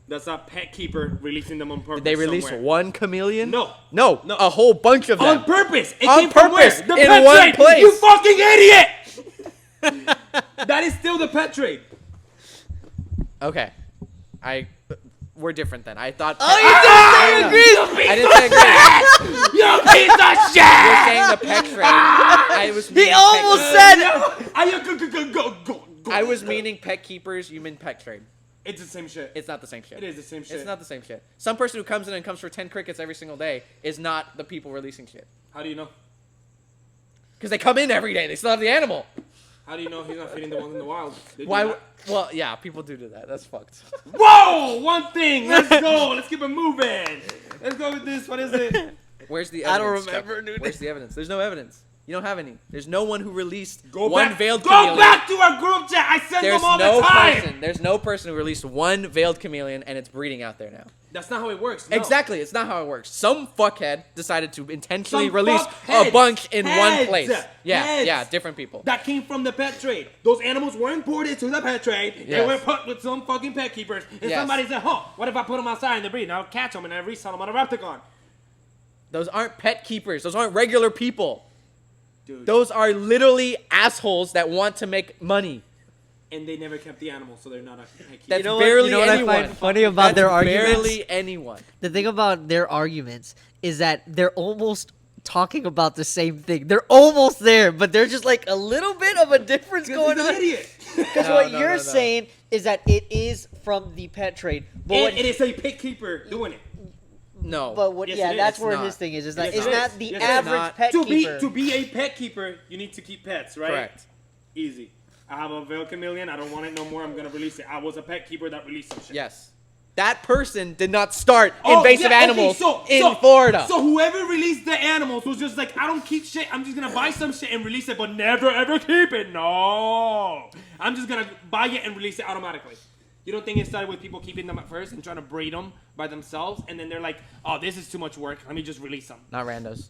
Speaker 1: That's a pet keeper releasing them on purpose.
Speaker 2: Did they release
Speaker 1: somewhere.
Speaker 2: one chameleon?
Speaker 1: No.
Speaker 2: No, a whole bunch of them.
Speaker 1: On purpose. It
Speaker 2: On
Speaker 1: came from
Speaker 2: purpose,
Speaker 1: where? The
Speaker 2: in
Speaker 1: pet
Speaker 2: one
Speaker 1: trade.
Speaker 2: place.
Speaker 1: You fucking idiot! That is still the pet trade.
Speaker 2: Okay. We're different then. I thought...
Speaker 3: Oh, you didn't say agree!
Speaker 2: I didn't say agree.
Speaker 1: You piece of shit!
Speaker 2: You're saying the pet trade. I was
Speaker 3: He
Speaker 2: meaning
Speaker 3: almost said...
Speaker 2: I was meaning pet keepers. You mean pet trade.
Speaker 1: It's the same shit.
Speaker 2: It's not the same shit.
Speaker 1: It is the same shit.
Speaker 2: It's not the same shit. Some person who comes in and comes for 10 crickets every single day is not the people releasing shit.
Speaker 1: How do you know?
Speaker 2: Because they come in every day. They still have the animal.
Speaker 1: How do you know he's not feeding the ones in the wild?
Speaker 2: Why? Well, yeah, people do that. That's fucked.
Speaker 1: Whoa! One thing. Let's go. Let's keep it moving. Let's go with this. What is it?
Speaker 2: Where's the
Speaker 3: I don't
Speaker 2: evidence?
Speaker 3: remember,
Speaker 2: Chuck?
Speaker 3: dude.
Speaker 2: Where's the evidence? There's no evidence. You don't have any. There's no one who released
Speaker 1: Go
Speaker 2: one
Speaker 1: back.
Speaker 2: veiled
Speaker 1: Go
Speaker 2: chameleon.
Speaker 1: back to our group chat. I send
Speaker 2: There's
Speaker 1: them all
Speaker 2: no
Speaker 1: the time.
Speaker 2: person. There's no person who released one veiled chameleon and it's breeding out there now.
Speaker 1: That's not how it works. No.
Speaker 2: Exactly, it's not how it works. Some fuckhead decided to intentionally
Speaker 1: Some
Speaker 2: release a
Speaker 1: fuckheads.
Speaker 2: bunch in one
Speaker 1: Heads.
Speaker 2: place. Yeah,
Speaker 1: Heads.
Speaker 2: yeah, different people.
Speaker 1: That came from the pet trade. Those animals were imported to the pet trade. They
Speaker 2: Yes.
Speaker 1: were put with some fucking pet keepers. And
Speaker 2: Yes.
Speaker 1: somebody said, huh, what if I put them outside in the breed? And I'll catch them and I resell them on a Repticon.
Speaker 2: Those aren't pet keepers. Those aren't regular people.
Speaker 1: Dude.
Speaker 2: Those are literally assholes that want to make money.
Speaker 1: And they never kept the animals, so they're not a pet keeper.
Speaker 2: That's
Speaker 3: know what-
Speaker 2: barely
Speaker 3: you know what I
Speaker 2: anyone.
Speaker 3: find funny about
Speaker 2: That's
Speaker 3: their arguments?
Speaker 2: barely anyone.
Speaker 3: The thing about their arguments is that they're almost talking about the same thing. They're almost there, but there's just like a little bit of a difference going
Speaker 1: He's an
Speaker 3: on.
Speaker 1: idiot.
Speaker 3: Because
Speaker 2: No,
Speaker 3: what
Speaker 2: no,
Speaker 3: you're
Speaker 2: no, no.
Speaker 3: saying is that it is from the pet trade. But
Speaker 1: And
Speaker 3: what,
Speaker 1: it is a pet keeper doing it.
Speaker 2: No.
Speaker 3: but what
Speaker 1: Yes,
Speaker 3: yeah,
Speaker 1: it is.
Speaker 3: that's
Speaker 2: It's
Speaker 3: where
Speaker 2: not.
Speaker 3: his thing is. It's
Speaker 1: Yes,
Speaker 3: not,
Speaker 1: it
Speaker 3: it's
Speaker 1: is.
Speaker 3: not the
Speaker 1: Yes, it is.
Speaker 3: average
Speaker 2: Not.
Speaker 3: pet keeper.
Speaker 1: To be a pet keeper, you need to keep pets, right?
Speaker 2: Correct.
Speaker 1: Easy. I have a veiled chameleon. I don't want it no more. I'm going to release it. I was a pet keeper that released some shit.
Speaker 2: Yes. That person did not start
Speaker 1: Oh,
Speaker 2: invasive
Speaker 1: yeah, okay,
Speaker 2: animals
Speaker 1: so-
Speaker 2: in Florida.
Speaker 1: So whoever released the animals was just like, I don't keep shit. I'm just going to buy some shit and release it, but never ever keep it. No. I'm just going to buy it and release it automatically. You don't think it started with people keeping them at first and trying to breed them by themselves, and then they're like, oh, this is too much work. Let me just release them.
Speaker 2: Not randos.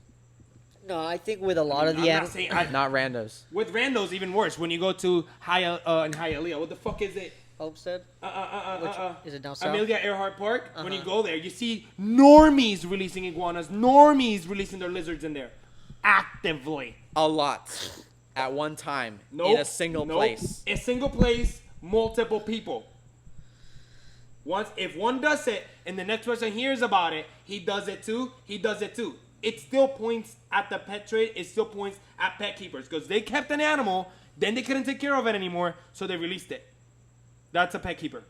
Speaker 3: No, I think with a lot of
Speaker 1: I'm
Speaker 3: the
Speaker 1: not
Speaker 3: animals.
Speaker 1: saying
Speaker 2: Not randos.
Speaker 1: with randos, even worse. When you go to in Hialeah, what the fuck is it?
Speaker 3: Homestead? Is it down south?
Speaker 1: Amelia Earhart Park. When you go there, you see normies releasing iguanas, normies releasing their lizards in there, actively.
Speaker 2: A lot. At one time.
Speaker 1: Nope.
Speaker 2: In a single
Speaker 1: Nope.
Speaker 2: place.
Speaker 1: A single place, multiple people. If one does it and the next person hears about it, he does it too. He does it too. It still points at the pet trade. It still points at pet keepers because they kept an animal, then they couldn't take care of it anymore, so they released it. That's a pet keeper.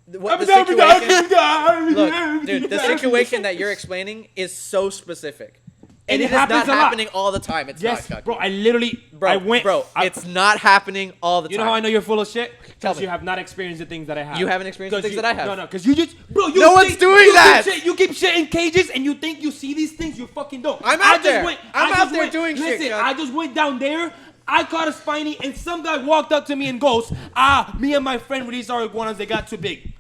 Speaker 2: What the situation, look, dude, the situation that you're explaining is so specific. And
Speaker 1: it
Speaker 2: it is
Speaker 1: happens
Speaker 2: not
Speaker 1: a lot.
Speaker 2: happening all the time. It's
Speaker 1: Yes,
Speaker 2: not, Chuck.
Speaker 1: bro. I literally,
Speaker 2: Bro,
Speaker 1: I went,
Speaker 2: it's not happening all the time.
Speaker 1: You know how I know you're full of shit?
Speaker 2: Tell
Speaker 1: Because
Speaker 2: me.
Speaker 1: you have not experienced the things that I have.
Speaker 2: You haven't experienced the things that I have.
Speaker 1: No, because you just, bro. You
Speaker 2: No one's doing
Speaker 1: you
Speaker 2: that.
Speaker 1: Keep shit, you keep shit in cages, and you think you see these things. You fucking don't.
Speaker 2: I'm out there. I'm out there doing shit,
Speaker 1: Listen,
Speaker 2: Chuck.
Speaker 1: I just went down there. I caught a spiny, and some guy walked up to me and goes, me and my friend released our iguanas. They got too big.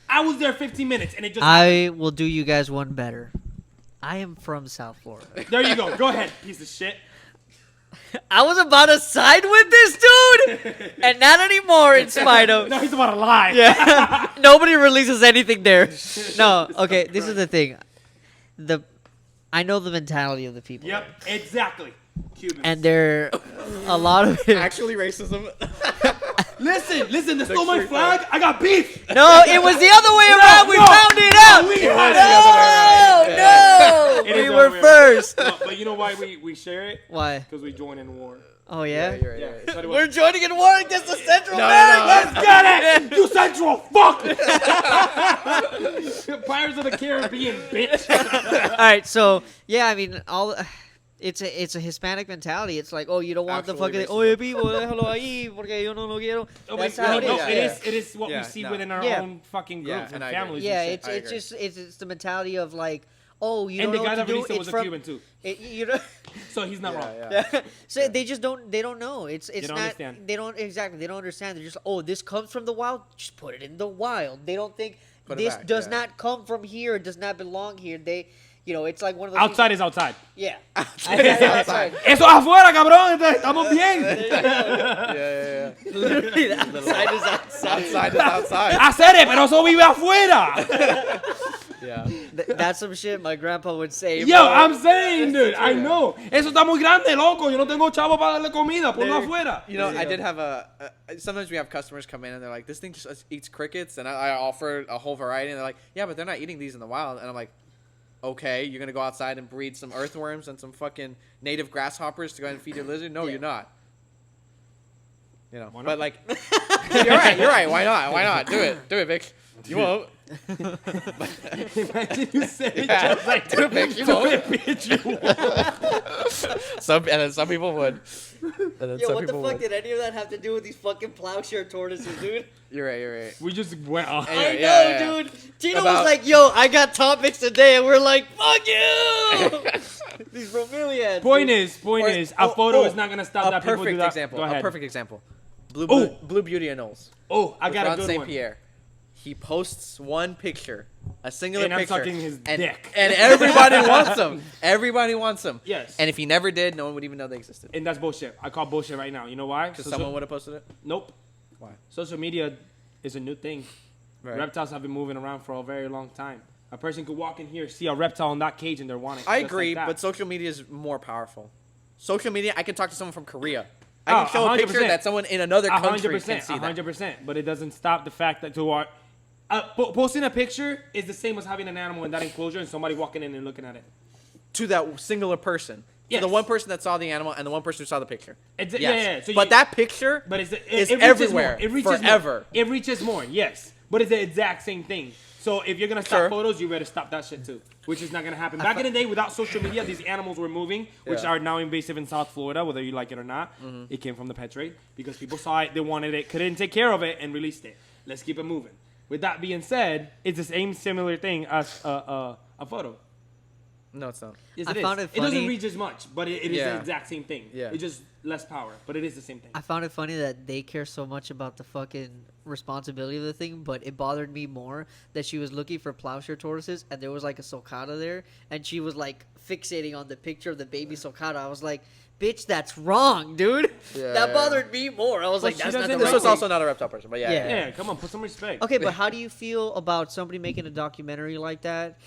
Speaker 1: I was there 15 minutes, and it just.
Speaker 3: I will do you guys one better. I am from South Florida.
Speaker 1: There you go. Go ahead, piece of shit.
Speaker 3: I was about to side with this dude, and not anymore in spite of.
Speaker 1: No, he's about to lie.
Speaker 3: Yeah. Nobody releases anything there. No, okay, this is the thing. I know the mentality of the people.
Speaker 1: Yep, exactly. Cubans.
Speaker 3: And there a lot of it.
Speaker 2: Actually, racism.
Speaker 1: Listen, they stole my flag. I got beef.
Speaker 3: No, it was the other way around. We
Speaker 1: no.
Speaker 3: found it out.
Speaker 1: We had it.
Speaker 3: No,
Speaker 1: It is
Speaker 3: we
Speaker 1: the
Speaker 3: were
Speaker 1: other way around.
Speaker 3: first.
Speaker 1: No, but you know why we share it?
Speaker 3: Why?
Speaker 1: Because we join in war.
Speaker 3: Oh yeah.
Speaker 2: You're right,
Speaker 1: Yeah,
Speaker 2: you're right.
Speaker 1: that's what it was.
Speaker 3: We're joining in war against the Central
Speaker 2: No,
Speaker 3: Americans.
Speaker 1: Let's get it! You Central fuck! Pirates of the Caribbean, bitch.
Speaker 3: All right, so yeah, I mean, it's a Hispanic mentality. It's like, oh, you don't want the
Speaker 2: Absolutely
Speaker 3: fucking oye people, déjalo ahí porque yo no lo quiero. That's how it is.
Speaker 1: It is what
Speaker 2: Yeah,
Speaker 1: we see
Speaker 2: no.
Speaker 1: within our
Speaker 3: Yeah.
Speaker 1: own fucking
Speaker 2: Yeah,
Speaker 1: groups and
Speaker 2: and I agree.
Speaker 1: families.
Speaker 3: Yeah,
Speaker 1: and shit.
Speaker 3: it's the mentality of like, oh, you
Speaker 1: And
Speaker 3: don't
Speaker 1: the
Speaker 3: know
Speaker 1: guy
Speaker 3: what
Speaker 1: that
Speaker 3: to do.
Speaker 1: released it
Speaker 3: It's
Speaker 1: was a
Speaker 3: from
Speaker 1: Cuban too,
Speaker 3: you know.
Speaker 1: so he's not wrong.
Speaker 2: Yeah.
Speaker 3: So they just don't know. It's
Speaker 1: don't
Speaker 3: not
Speaker 1: understand.
Speaker 3: they don't understand. They're just, oh, this comes from the wild, just put it in the wild. They don't think this
Speaker 2: back,
Speaker 3: does
Speaker 2: yeah.
Speaker 3: not come from here. It does not belong here. They, it's like one of those.
Speaker 1: Outside is outside.
Speaker 3: Yeah.
Speaker 2: Outside.
Speaker 1: Eso es afuera, cabrón. Estamos bien.
Speaker 2: Yeah.
Speaker 3: Literally, the outside is outside.
Speaker 2: Outside is outside.
Speaker 1: Hacer it, pero eso vive afuera.
Speaker 2: Yeah.
Speaker 3: That's some shit my grandpa would say.
Speaker 1: Yo,
Speaker 3: bro.
Speaker 1: I'm saying, dude, I know. Eso está muy grande, loco. Yo no tengo chavo para darle comida. Ponlo afuera.
Speaker 2: You know, I did have sometimes we have customers come in and they're like, this thing just eats crickets. And I offer a whole variety. And they're like, yeah, but they're not eating these in the wild. And I'm like, okay, you're going to go outside and breed some earthworms and some fucking native grasshoppers to go ahead and feed your lizard? No, you're not. You know, but like, you're right. Why not? Do it, Vic. You won't.
Speaker 1: Imagine you said it
Speaker 2: Yeah.
Speaker 1: just like,
Speaker 2: Do it, Vic. You
Speaker 1: do
Speaker 2: won't.
Speaker 1: it, bitch, you won't.
Speaker 2: And then some people would. And then
Speaker 3: Yo,
Speaker 2: some
Speaker 3: what the
Speaker 2: people
Speaker 3: fuck
Speaker 2: would.
Speaker 3: did any of that have to do with these fucking plowshare tortoises, dude?
Speaker 2: You're right.
Speaker 1: We just went on.
Speaker 2: Anyway,
Speaker 3: I know,
Speaker 2: yeah.
Speaker 3: dude. Tino
Speaker 2: About-
Speaker 3: was like, yo, I got topics today, and we're like, fuck you! These bromeliads.
Speaker 1: Point
Speaker 3: dude.
Speaker 1: is, a photo is not going to stop that people do
Speaker 2: perfect
Speaker 1: that.
Speaker 2: example.
Speaker 1: Go ahead.
Speaker 2: A perfect example.
Speaker 1: Oh.
Speaker 2: Blue Beauty and Knowles.
Speaker 1: Oh, I got a
Speaker 2: Ron
Speaker 1: good
Speaker 2: St.
Speaker 1: one.
Speaker 2: Pierre. He posts one picture, a singular
Speaker 1: And I'm
Speaker 2: picture,
Speaker 1: sucking his dick.
Speaker 2: and everybody wants them. Everybody wants them.
Speaker 1: Yes.
Speaker 2: And if he never did, no one would even know they existed.
Speaker 1: And that's bullshit. I call bullshit right now. You know why?
Speaker 2: Because someone would have posted it.
Speaker 1: Nope.
Speaker 2: Why?
Speaker 1: Social media is a new thing.
Speaker 2: Right.
Speaker 1: Reptiles have been moving around for a very long time. A person could walk in here, see a reptile in that cage, and they're wanting it.
Speaker 2: I
Speaker 1: just
Speaker 2: agree,
Speaker 1: like that.
Speaker 2: but social media is more powerful. Social media, I can talk to someone from Korea. I can show a
Speaker 1: 100%.
Speaker 2: picture that someone in another country can see that.
Speaker 1: 100%. But it doesn't stop the fact that posting a picture is the same as having an animal in that enclosure and somebody walking in and looking at it.
Speaker 2: To that singular person.
Speaker 1: Yes.
Speaker 2: To the one person that saw the animal and the one person who saw the picture.
Speaker 1: It's,
Speaker 2: Yes.
Speaker 1: Yeah. So
Speaker 2: but that picture
Speaker 1: but
Speaker 2: is
Speaker 1: it reaches
Speaker 2: everywhere.
Speaker 1: more. It reaches
Speaker 2: forever.
Speaker 1: More. It reaches more, yes. But it's the exact same thing. So if you're going to stop
Speaker 2: Sure.
Speaker 1: photos, you better stop that shit too, which is not going to happen. Back in the day, without social media, these animals were moving, which
Speaker 2: Yeah.
Speaker 1: are now invasive in South Florida, whether you like it or not. It came from the pet trade because people saw it, they wanted it, couldn't take care of it, and released it. Let's keep it moving. With that being said, it's the same similar thing as a photo.
Speaker 2: No, it's not.
Speaker 1: Yes,
Speaker 3: I found it
Speaker 1: It doesn't
Speaker 3: funny.
Speaker 1: reach as much, but it is
Speaker 2: Yeah.
Speaker 1: the exact same thing.
Speaker 2: Yeah.
Speaker 1: It's just less power, but it is the same thing.
Speaker 3: I found it funny that they care so much about the fucking responsibility of the thing, but it bothered me more that she was looking for plowshare tortoises and there was like a sulcata there, and she was like fixating on the picture of the baby sulcata. I was like, bitch, that's wrong, dude.
Speaker 2: Yeah,
Speaker 3: That
Speaker 2: yeah.
Speaker 3: bothered me more. I was
Speaker 1: But
Speaker 3: like,
Speaker 1: she
Speaker 3: that's not
Speaker 1: doesn't
Speaker 3: the
Speaker 2: This
Speaker 3: right
Speaker 2: was
Speaker 3: thing.
Speaker 2: also not a reptile person, but yeah.
Speaker 3: Yeah.
Speaker 1: Yeah, come on, put some respect.
Speaker 3: Okay, but how do you feel about somebody making a documentary like that,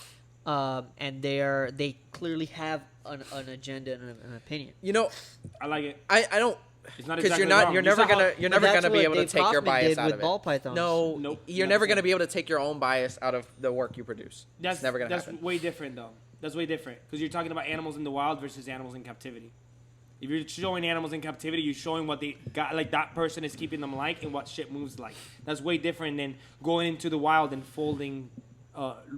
Speaker 3: and they clearly have an agenda and an opinion?
Speaker 2: You know,
Speaker 1: I like it.
Speaker 2: I don't.
Speaker 1: It's not
Speaker 2: Because
Speaker 1: exactly
Speaker 2: you're not
Speaker 1: wrong.
Speaker 2: you're
Speaker 1: You
Speaker 2: never
Speaker 1: saw how-
Speaker 2: gonna you're never
Speaker 3: that's
Speaker 2: gonna be
Speaker 3: what
Speaker 2: able to
Speaker 3: Dave
Speaker 2: take your
Speaker 3: Kaufman
Speaker 2: bias
Speaker 3: did
Speaker 2: out
Speaker 3: with
Speaker 2: of it.
Speaker 3: ball pythons.
Speaker 2: No,
Speaker 1: Nope,
Speaker 2: you're
Speaker 1: not
Speaker 2: never
Speaker 1: the
Speaker 2: gonna
Speaker 1: same.
Speaker 2: be able to take your own bias out of the work you produce.
Speaker 1: That's
Speaker 2: it's never gonna
Speaker 1: that's
Speaker 2: happen.
Speaker 1: way different though. That's way different because you're talking about animals in the wild versus animals in captivity. If you're showing animals in captivity, you're showing what they got, like that person is keeping them like, and what shit moves like. That's way different than going into the wild and folding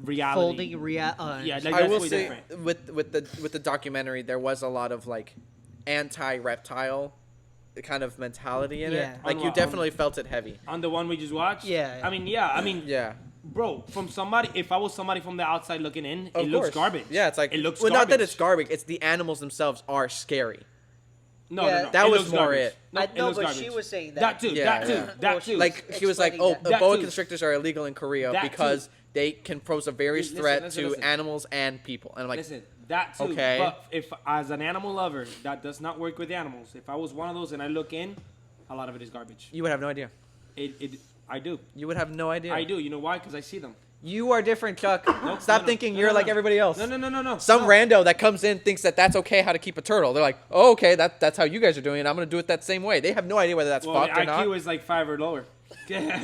Speaker 1: reality. Yeah, like,
Speaker 2: I
Speaker 1: that's
Speaker 2: will
Speaker 1: way
Speaker 2: say
Speaker 1: different.
Speaker 2: with the documentary, there was a lot of like anti-reptile kind of mentality in
Speaker 3: Yeah.
Speaker 2: it. Like
Speaker 1: On
Speaker 2: you
Speaker 1: what?
Speaker 2: definitely felt it heavy.
Speaker 1: On the one we just watched.
Speaker 3: Yeah.
Speaker 1: I mean,
Speaker 2: Yeah.
Speaker 1: bro, from somebody, if I was somebody from the outside looking in,
Speaker 2: Of
Speaker 1: it looks
Speaker 2: course.
Speaker 1: garbage.
Speaker 2: Yeah, it's like
Speaker 1: it looks
Speaker 2: well,
Speaker 1: garbage.
Speaker 2: not that it's garbage. It's the animals themselves are scary.
Speaker 1: No,
Speaker 3: Yeah,
Speaker 1: no.
Speaker 2: that
Speaker 1: it
Speaker 2: was
Speaker 1: looks
Speaker 2: more
Speaker 1: garbage.
Speaker 2: it.
Speaker 1: No,
Speaker 3: I
Speaker 1: it
Speaker 3: know,
Speaker 1: looks
Speaker 3: but
Speaker 1: garbage.
Speaker 3: she was saying that.
Speaker 1: That too.
Speaker 2: Yeah,
Speaker 1: that too.
Speaker 2: yeah.
Speaker 1: That
Speaker 3: Well, she
Speaker 1: too.
Speaker 3: was-
Speaker 2: Like she was like,
Speaker 3: explaining
Speaker 2: oh,
Speaker 3: that.
Speaker 1: That
Speaker 2: boa
Speaker 1: too.
Speaker 2: constrictors are illegal in Korea
Speaker 1: That
Speaker 2: because
Speaker 1: too.
Speaker 2: they can pose a various
Speaker 1: Listen,
Speaker 2: threat
Speaker 1: listen,
Speaker 2: to
Speaker 1: listen.
Speaker 2: animals and people. And I'm like,
Speaker 1: Listen, that too.
Speaker 2: Okay.
Speaker 1: But if, as an animal lover, that does not work with animals. If I was one of those and I look in, a lot of it is garbage.
Speaker 2: you would have no idea.
Speaker 1: I do.
Speaker 2: You would have no idea.
Speaker 1: I do. You know why? Because I see them.
Speaker 2: You are different, Chuck.
Speaker 1: Nope,
Speaker 2: Stop
Speaker 1: no,
Speaker 2: thinking
Speaker 1: no,
Speaker 2: you're
Speaker 1: no,
Speaker 2: like
Speaker 1: no.
Speaker 2: everybody else.
Speaker 1: No.
Speaker 2: Some
Speaker 1: No.
Speaker 2: rando that comes in thinks that that's okay how to keep a turtle. They're like, oh, okay, that's how you guys are doing it. I'm going to do it that same way. They have no idea whether that's
Speaker 1: Well,
Speaker 2: fucked or
Speaker 1: IQ
Speaker 2: not.
Speaker 1: is like 5 or lower.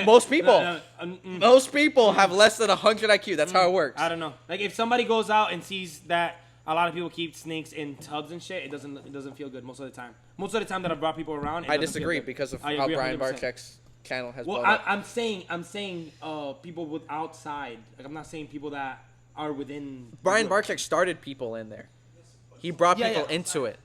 Speaker 2: Most people.
Speaker 1: Mm.
Speaker 2: Most people have less than 100 IQ. That's how it works.
Speaker 1: I don't know. Like if somebody goes out and sees that a lot of people keep snakes in tubs and shit, it doesn't feel good most of the time. Most of the time that I've brought people around, it
Speaker 2: I
Speaker 1: doesn't feel
Speaker 2: disagree
Speaker 1: good.
Speaker 2: because of
Speaker 1: I
Speaker 2: how
Speaker 1: agree
Speaker 2: Brian
Speaker 1: 100%.
Speaker 2: Barczyk's channel has
Speaker 1: Well,
Speaker 2: blown up.
Speaker 1: I'm saying people with outside. Like I'm not saying people that are within.
Speaker 2: Brian Barczyk started people in there. He brought
Speaker 1: Yeah,
Speaker 2: people
Speaker 1: yeah.
Speaker 2: into it.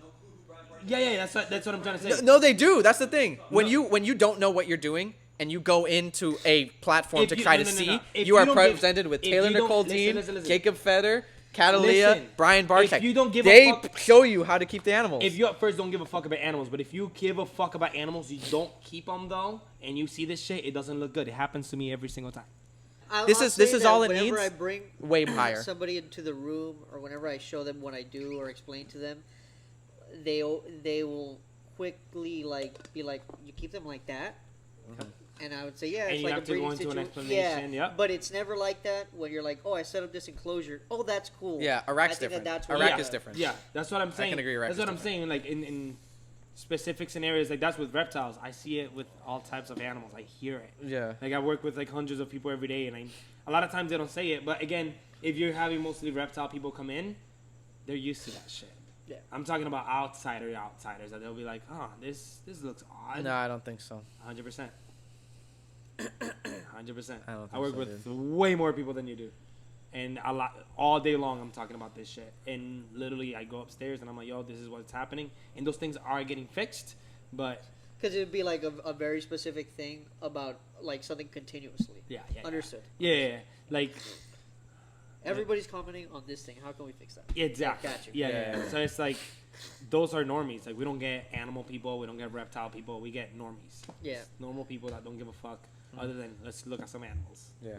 Speaker 1: Yeah. That's what I'm trying to say.
Speaker 2: No, they do. That's the thing. When you don't know what you're doing and you go into a platform
Speaker 1: If
Speaker 2: to
Speaker 1: you-
Speaker 2: try
Speaker 1: no,
Speaker 2: to
Speaker 1: no, no,
Speaker 2: see,
Speaker 1: no. If
Speaker 2: you are
Speaker 1: you don't give-
Speaker 2: presented with
Speaker 1: if
Speaker 2: Taylor
Speaker 1: you don't-
Speaker 2: Nicole
Speaker 1: listen,
Speaker 2: Dean,
Speaker 1: listen.
Speaker 2: Jacob Feder, Catalia,
Speaker 1: Listen,
Speaker 2: Brian Barczyk.
Speaker 1: if you don't give a
Speaker 2: they
Speaker 1: fuck-
Speaker 2: show you how to keep the animals.
Speaker 1: If you at first don't give a fuck about animals, but if you give a fuck about animals, you don't keep them though, and you see this shit, it doesn't look good. It happens to me every single time.
Speaker 2: this is all it needs.
Speaker 3: Whenever I bring
Speaker 2: way higher.
Speaker 3: somebody into the room, or whenever I show them what I do or explain to them, they will quickly be like, you keep them like that. And I would say, yeah, it's
Speaker 1: and
Speaker 3: like
Speaker 1: you have
Speaker 3: a
Speaker 1: to go
Speaker 3: breeding
Speaker 1: into an
Speaker 3: situation.
Speaker 1: explanation. Yeah,
Speaker 3: But it's never like that when you're like, oh, I set up this enclosure. Oh, that's cool.
Speaker 2: Yeah, Iraq's different. Iraq is different.
Speaker 1: Yeah, that's what I'm saying.
Speaker 2: I can agree. Iraq
Speaker 1: that's what I'm saying. Like in specific scenarios, like that's with reptiles. I see it with all types of animals. I hear it.
Speaker 2: Yeah.
Speaker 1: Like I work with like hundreds of people every day, and a lot of times they don't say it. But again, if you're having mostly reptile people come in, they're used to that shit.
Speaker 3: Yeah.
Speaker 1: I'm talking about outsiders that they'll be like, oh, this looks odd.
Speaker 2: No, I don't think so.
Speaker 1: 100%. 100%.
Speaker 2: I
Speaker 1: work with way more people than you do, and a lot all day long. I'm talking about this shit, and literally I go upstairs and I'm like, yo, this is what's happening, and those things are getting fixed, but
Speaker 3: because it would be like a very specific thing about like something continuously.
Speaker 1: Yeah.
Speaker 3: Understood.
Speaker 1: Yeah. Like
Speaker 3: everybody's commenting on this thing. How can we fix that?
Speaker 1: Exactly.
Speaker 3: Gotcha.
Speaker 1: Yeah. So it's like those are normies. Like we don't get animal people, we don't get reptile people, we get normies.
Speaker 3: Yeah.
Speaker 1: Normal people that don't give a fuck. Other than let's look at some animals.
Speaker 3: Yeah.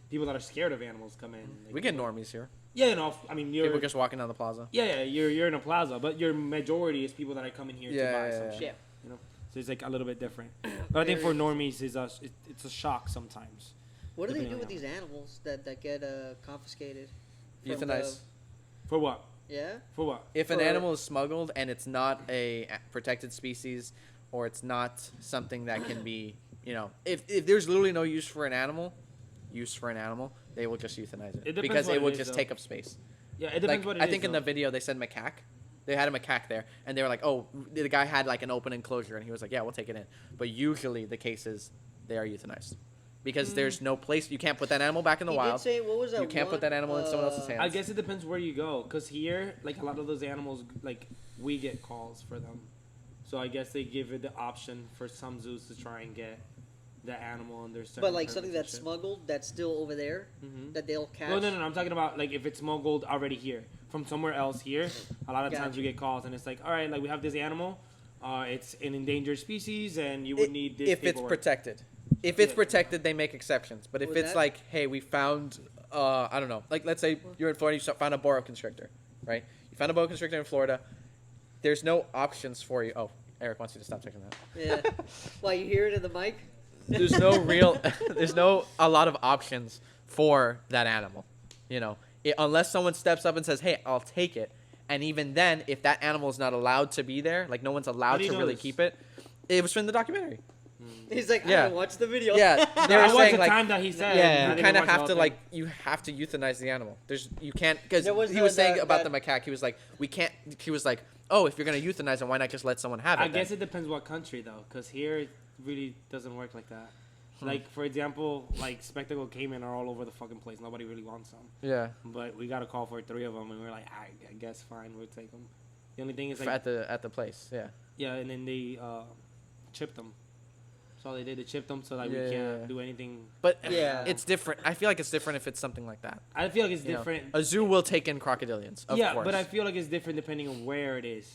Speaker 1: People that are scared of animals come in. Like,
Speaker 2: We get normies here.
Speaker 1: Yeah, I mean,
Speaker 2: People just walking down the plaza.
Speaker 1: Yeah, you're in a plaza, but your majority is people that are coming here to buy some shit. You know, so it's like a little bit different. But I think for normies, it's a shock sometimes.
Speaker 3: What do they do with these animals that get confiscated?
Speaker 2: Euthanize.
Speaker 1: For what?
Speaker 3: Yeah.
Speaker 1: For what?
Speaker 2: If an animal is smuggled and it's not a protected species, or it's not something that can be, if there's literally no use for an animal, they will just euthanize it because it will just take up space.
Speaker 1: Yeah, it depends what it is.
Speaker 2: I think in the video they said macaque. They had a macaque there, and they were like, oh, the guy had like an open enclosure, and he was like, yeah, we'll take it in. But usually the case is they are euthanized. Because there's no place, you can't put that animal back in the wild.
Speaker 3: Did say, what was that
Speaker 2: you can't put that animal in someone else's hands.
Speaker 1: I guess it depends where you go, because here, like a lot of those animals, like we get calls for them. So I guess they give it the option for some zoos to try and get the animal under certain.
Speaker 3: But like something that's smuggled, that's still over there, that they'll catch.
Speaker 1: No. I'm talking about like if it's smuggled already here from somewhere else here. A lot of times we get calls and it's like, all right, like we have this animal, it's an endangered species, and you would need this.
Speaker 2: If it's protected. If it's protected, they make exceptions. But if it's like, hey, we found, I don't know, like let's say you're in Florida, you found a boa constrictor, right? You found a boa constrictor in Florida. There's no options for you. Oh, Eric wants you to stop checking that.
Speaker 3: Yeah. Why, you hear it in the mic?
Speaker 2: There's a lot of options for that animal, unless someone steps up and says, hey, I'll take it. And even then, if that animal is not allowed to be there, like no one's allowed to really keep it, it was from the documentary.
Speaker 3: He's like, I didn't watch the video.
Speaker 2: Yeah,
Speaker 1: they were saying the time that he said.
Speaker 2: Yeah, you kind of have to you have to euthanize the animal. You can't, because he was saying about the macaque. He was like, we can't. He was like, oh, if you're gonna euthanize it, why not just let someone have it?
Speaker 1: I guess it depends what country though, because here it really doesn't work like that. Like for example, like spectacle caiman are all over the fucking place. Nobody really wants them.
Speaker 2: Yeah.
Speaker 1: But we got a call for 3 of them, and we're like, I guess fine, we'll take them. The only thing is like
Speaker 2: at the place, yeah.
Speaker 1: Yeah, and then they chipped them. All they did, they chipped them so that we can't do anything.
Speaker 2: But it's different. I feel like it's different if it's something like that.
Speaker 1: I feel like it's different.
Speaker 2: A zoo will take in crocodilians, of course.
Speaker 1: But I feel like it's different depending on where it is.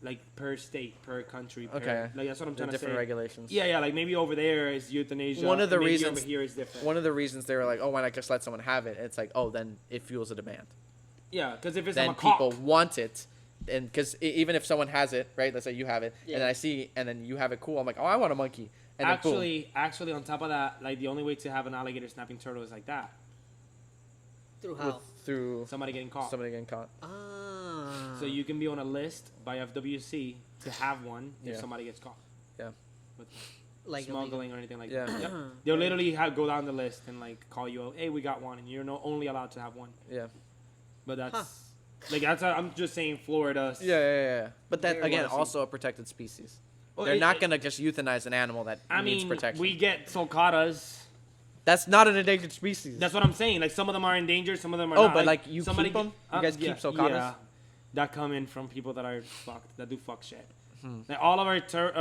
Speaker 1: Like per state, per country. Like that's what I'm trying to say.
Speaker 2: Different regulations.
Speaker 1: Yeah, like maybe over there is euthanasia.
Speaker 2: One of the reasons
Speaker 1: over here is different.
Speaker 2: One of the reasons they were like, oh, why not just let someone have it? It's like, oh, then it fuels a demand.
Speaker 1: Yeah, because if it's
Speaker 2: then people want it. And because even if someone has it, right? Let's say you have it, and then I see, and then you have it cool. I'm like, oh, I want a monkey. And
Speaker 1: actually, on top of that, like the only way to have an alligator snapping turtle is like that.
Speaker 3: Through how?
Speaker 2: Through
Speaker 1: somebody getting caught.
Speaker 3: Ah.
Speaker 1: So you can be on a list by FWC to have one if somebody gets caught.
Speaker 2: Yeah.
Speaker 1: With
Speaker 3: like
Speaker 1: smuggling or anything like that. Yep. They'll literally go down the list and like call you out. Hey, we got one, and you're only allowed to have one.
Speaker 2: Yeah.
Speaker 1: But that's I'm just saying Florida.
Speaker 2: Yeah. But that again, also a protected species. Well, they're not gonna just euthanize an animal that needs protection.
Speaker 1: We get sulcatas.
Speaker 2: That's not an endangered species.
Speaker 1: That's what I'm saying. Like some of them are endangered, some of them are not.
Speaker 2: Oh, but like you keep them? You guys keep sulcatas?
Speaker 1: Yeah, that come in from people that are fucked, that do fuck shit. Like all of our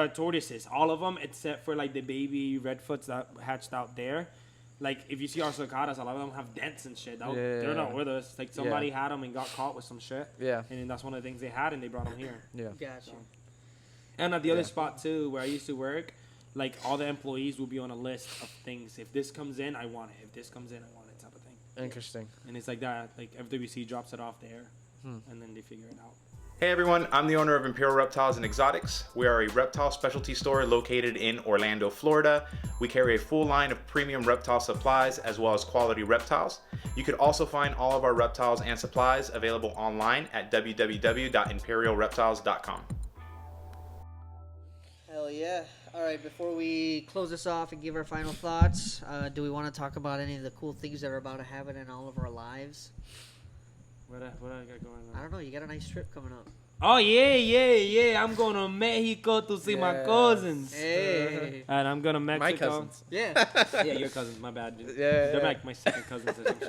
Speaker 1: tortoises, all of them except for like the baby redfoots that hatched out there. Like if you see our sulcatas, a lot of them have dents and shit. They're not with us. Like somebody had them and got caught with some shit. Yeah. And then that's one of the things they had, and they brought them here.
Speaker 2: Yeah.
Speaker 3: Gotcha.
Speaker 1: And at the other spot too, where I used to work, like all the employees will be on a list of things. If this comes in, I want it. If this comes in, I want it, type of thing.
Speaker 2: Interesting.
Speaker 1: And it's like that. Like FWC drops it off there, and then they figure it out.
Speaker 4: Hey everyone, I'm the owner of Imperial Reptiles and Exotics. We are a reptile specialty store located in Orlando, Florida. We carry a full line of premium reptile supplies as well as quality reptiles. You could also find all of our reptiles and supplies available online at www.imperialreptiles.com.
Speaker 3: Hell yeah. All right, before we close this off and give our final thoughts, do we want to talk about any of the cool things that are about to happen in all of our lives?
Speaker 1: What I got going on?
Speaker 3: I don't know. You got a nice trip coming up.
Speaker 1: Oh, yeah. I'm going to Mexico to see my cousins.
Speaker 3: Hey.
Speaker 1: And I'm going to Mexico.
Speaker 2: My cousins.
Speaker 3: Yeah.
Speaker 1: Yeah, your cousins. My bad. Dude.
Speaker 2: Yeah.
Speaker 1: They're like my second cousins or some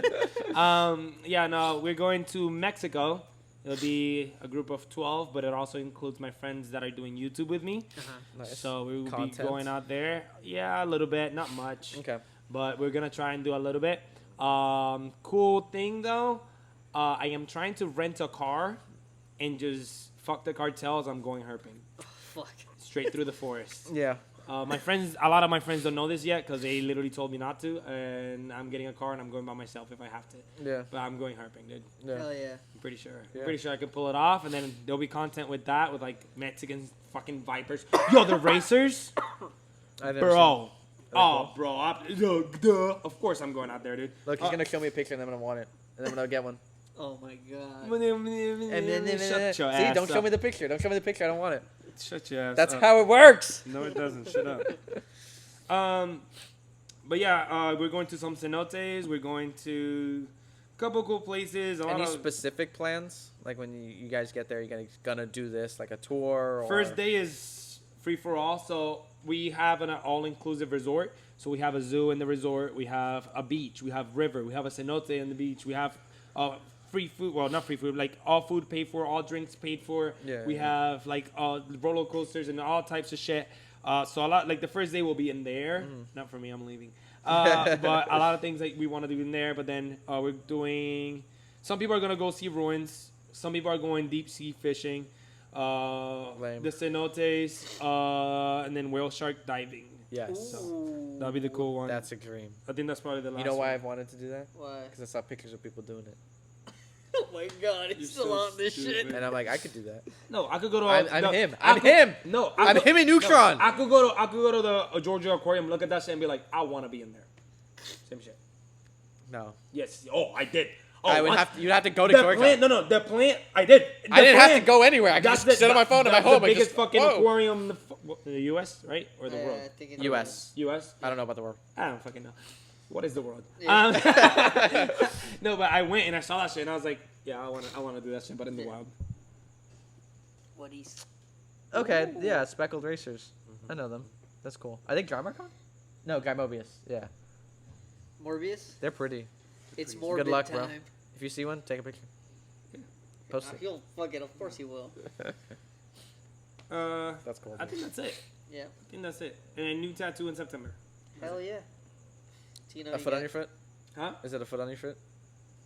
Speaker 1: shit. We're going to Mexico. It'll be a group of 12, but it also includes my friends that are doing YouTube with me.
Speaker 2: Nice.
Speaker 1: So we will
Speaker 2: Content.
Speaker 1: be going out there. Yeah, a little bit. Not much.
Speaker 2: Okay.
Speaker 1: But we're going to try and do a little bit. Cool thing, though. I am trying to rent a car and just fuck the cartels. I'm going herping.
Speaker 3: Oh, fuck.
Speaker 1: Straight through the forest.
Speaker 2: Yeah.
Speaker 1: A lot of my friends don't know this yet because they literally told me not to. And I'm getting a car and I'm going by myself if I have to.
Speaker 2: Yeah.
Speaker 1: But I'm going herping, dude.
Speaker 2: Yeah.
Speaker 3: Hell yeah.
Speaker 1: I'm pretty sure.
Speaker 2: Yeah.
Speaker 1: I'm pretty sure I can pull it off. And then there'll be content with that, with like Mexican fucking vipers. Yo, the racers?
Speaker 2: I've never
Speaker 1: Bro.
Speaker 2: seen-
Speaker 1: Oh, bro. Duh. Of course I'm going out there, dude.
Speaker 2: Look, he's going to show me a picture and I'm going to want it. And I'm going to get one.
Speaker 3: Oh my god.
Speaker 1: Shut your
Speaker 2: See,
Speaker 1: ass
Speaker 2: don't show
Speaker 1: up.
Speaker 2: me the picture. Don't show me the picture. I don't want it.
Speaker 1: Shut your ass
Speaker 2: That's
Speaker 1: up.
Speaker 2: how it works.
Speaker 1: No, it doesn't. Shut up. But yeah, we're going to some cenotes. We're going to a couple cool places.
Speaker 2: Any specific plans? Like when you guys get there, you're gonna do this, like a tour? Or...
Speaker 1: First day is free for all. So we have an all-inclusive resort. So we have a zoo in the resort. We have a beach. We have river. We have a cenote in the beach. We have free food. Well, not free food. Like all food paid for, all drinks paid for.
Speaker 2: Yeah,
Speaker 1: we have like roller coasters and all types of shit. So a lot, like the first day will be in there. Not for me, I'm leaving. But a lot of things like we want to do in there. But then we're doing. Some people are gonna go see ruins. Some people are going deep sea fishing.
Speaker 2: Lame.
Speaker 1: The cenotes, and then whale shark diving.
Speaker 2: Yes.
Speaker 1: So that'll be the cool one.
Speaker 2: That's a dream.
Speaker 1: I think that's probably the last.
Speaker 2: You know why
Speaker 1: one.
Speaker 2: I've wanted to do that?
Speaker 3: Why?
Speaker 2: Because I saw pictures of people doing it.
Speaker 3: Oh my god, he's
Speaker 1: You're
Speaker 3: still
Speaker 1: so
Speaker 3: on this
Speaker 1: stupid.
Speaker 3: shit.
Speaker 2: And I'm like, I could do that.
Speaker 1: No, I could go to.
Speaker 2: I'm him. I'm him.
Speaker 1: No,
Speaker 2: I'm him in Neutron.
Speaker 1: No, I could go to the Georgia Aquarium, look at that shit, and be like, I want to be in there. Same shit.
Speaker 2: No.
Speaker 1: Yes. Oh, I did. Oh,
Speaker 2: I would
Speaker 1: once-
Speaker 2: have to, you'd have to go to
Speaker 1: the
Speaker 2: Georgia.
Speaker 1: plant. No, the plant. I did.
Speaker 2: I didn't have to go anywhere. I could
Speaker 1: That's
Speaker 2: just sit on my phone at my home
Speaker 1: the
Speaker 2: and
Speaker 1: biggest
Speaker 2: just
Speaker 1: fucking
Speaker 2: whoa.
Speaker 1: aquarium in the U.S. right or the
Speaker 3: I
Speaker 1: world?
Speaker 3: think it's
Speaker 2: U.S.
Speaker 1: U.S.
Speaker 2: I don't know about the world.
Speaker 1: I don't fucking know. What is the world?
Speaker 3: Yeah.
Speaker 1: No, but I went and I saw that shit and I was like, yeah, I want to do that shit, but in the wild.
Speaker 3: What he's.
Speaker 2: Okay, yeah, speckled racers. I know them. That's cool. I think Drymarcon? No, Guy Mobius. Yeah.
Speaker 3: Morbius?
Speaker 2: They're pretty.
Speaker 3: It's
Speaker 1: Good
Speaker 3: morbid
Speaker 2: luck,
Speaker 3: time.
Speaker 2: bro. If you see one, take a picture. Post it.
Speaker 3: He'll fuck it. Of course he will.
Speaker 2: That's cool.
Speaker 1: I think that's it.
Speaker 3: Yeah.
Speaker 1: I think that's it. And a new tattoo in September.
Speaker 3: Hell yeah. Tino,
Speaker 2: A foot on your foot?
Speaker 1: Huh?
Speaker 2: Is it a foot on your foot?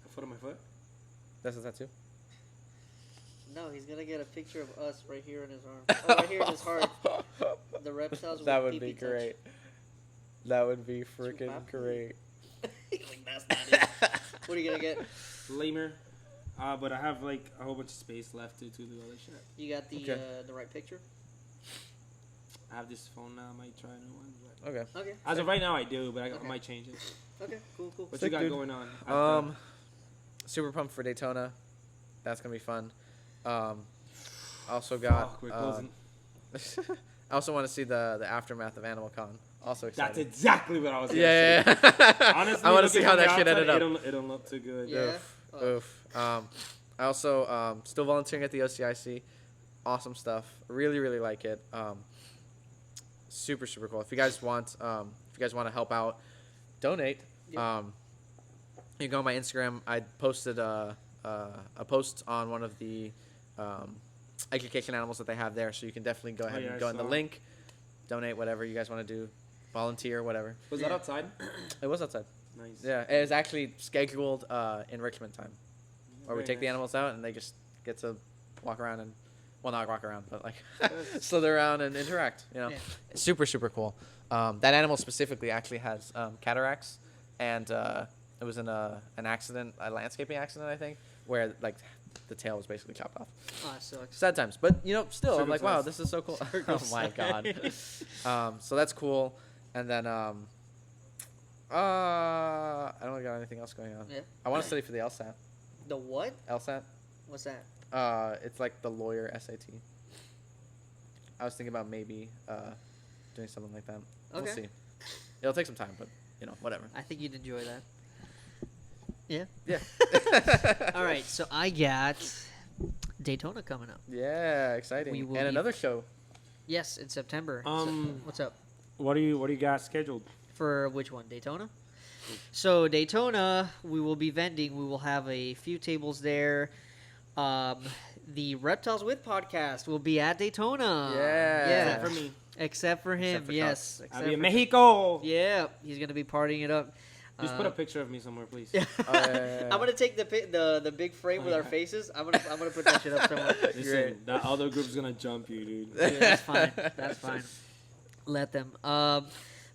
Speaker 1: A foot on my foot?
Speaker 2: That's a tattoo?
Speaker 3: No, he's gonna get a picture of us right here in his arm. Oh, right here in his heart. The reptiles with
Speaker 2: That would
Speaker 3: pee-pee
Speaker 2: be
Speaker 3: touch.
Speaker 2: great. That would be freaking
Speaker 3: map.
Speaker 2: great.
Speaker 3: Like, that's not it. What are you gonna get?
Speaker 1: Lamer. But I have like a whole bunch of space left to do other shit.
Speaker 3: You got the
Speaker 2: Okay.
Speaker 3: the right picture?
Speaker 1: I have this phone now. I might try a new one. But
Speaker 2: Okay.
Speaker 3: Okay.
Speaker 1: as of right now, I do, but I
Speaker 3: Okay.
Speaker 1: might change it.
Speaker 3: Okay. Cool.
Speaker 1: What
Speaker 2: Sick,
Speaker 1: you got
Speaker 2: dude.
Speaker 1: going on?
Speaker 2: Super pumped for Daytona. That's gonna be fun. Also got.
Speaker 1: Fuck, we're closing.
Speaker 2: I also want to see the aftermath of Animal Con. Also excited.
Speaker 1: That's exactly what I was. Gonna
Speaker 2: Yeah.
Speaker 1: say. Honestly,
Speaker 2: I want to see
Speaker 1: looking
Speaker 2: how
Speaker 1: from
Speaker 2: that
Speaker 1: the
Speaker 2: shit
Speaker 1: outside,
Speaker 2: ended up.
Speaker 1: It don't look too good.
Speaker 3: Yeah.
Speaker 2: Oof.
Speaker 3: Oh.
Speaker 2: Oof. I also still volunteering at the OCIC. Awesome stuff. Really, really like it. Super, super cool. If you guys want to help out, donate.
Speaker 3: Yeah.
Speaker 2: You can go on my Instagram. I posted a post on one of the education animals that they have there, so you can definitely go ahead
Speaker 1: yeah,
Speaker 2: and go
Speaker 1: I
Speaker 2: in the
Speaker 1: saw.
Speaker 2: link, donate whatever you guys want to do, volunteer, whatever.
Speaker 1: Was that outside?
Speaker 2: It was outside.
Speaker 1: Nice.
Speaker 2: Yeah, it was actually scheduled enrichment time, where we
Speaker 1: Very
Speaker 2: take the
Speaker 1: nice.
Speaker 2: animals out and they just get to walk around and, well, not walk around, but like slither around and interact. You know,
Speaker 3: Yeah.
Speaker 2: super, super cool. That animal specifically actually has cataracts, and it was in an accident, a landscaping accident, I think, where like the tail was basically chopped off.
Speaker 3: Oh, that sucks.
Speaker 2: Sad times, but still, I'm like, wow, this is so cool. Oh my god. So that's cool, and then I don't really got anything else going on.
Speaker 3: Yeah.
Speaker 2: I want to study for the LSAT.
Speaker 3: The what?
Speaker 2: LSAT.
Speaker 3: What's that?
Speaker 2: It's like the lawyer SAT. I was thinking about maybe doing something like that.
Speaker 3: Okay.
Speaker 2: We'll see. It'll take some time, but whatever.
Speaker 3: I think you'd enjoy that. Yeah.
Speaker 2: Yeah.
Speaker 3: All right, so I got Daytona coming up.
Speaker 2: Yeah, exciting.
Speaker 3: We will
Speaker 2: and
Speaker 3: be-
Speaker 2: another show.
Speaker 3: Yes, in September. What's up?
Speaker 1: What do you got scheduled?
Speaker 3: For which one? Daytona? So Daytona, we will be vending. We will have a few tables there. The Reptiles With Podcast will be at Daytona.
Speaker 2: Yeah.
Speaker 1: Except for me.
Speaker 3: Except for him,
Speaker 2: Except for
Speaker 3: yes.
Speaker 1: I'll
Speaker 3: Except
Speaker 1: be in
Speaker 3: for-
Speaker 1: Mexico.
Speaker 3: Yeah, he's gonna be partying it up.
Speaker 1: Just put a picture of me somewhere, please.
Speaker 2: Yeah.
Speaker 3: I'm gonna take the big frame with our faces. I'm gonna put that shit up somewhere.
Speaker 1: Listen, that other group's gonna jump you, dude.
Speaker 3: Yeah, that's fine. That's fine. Let them.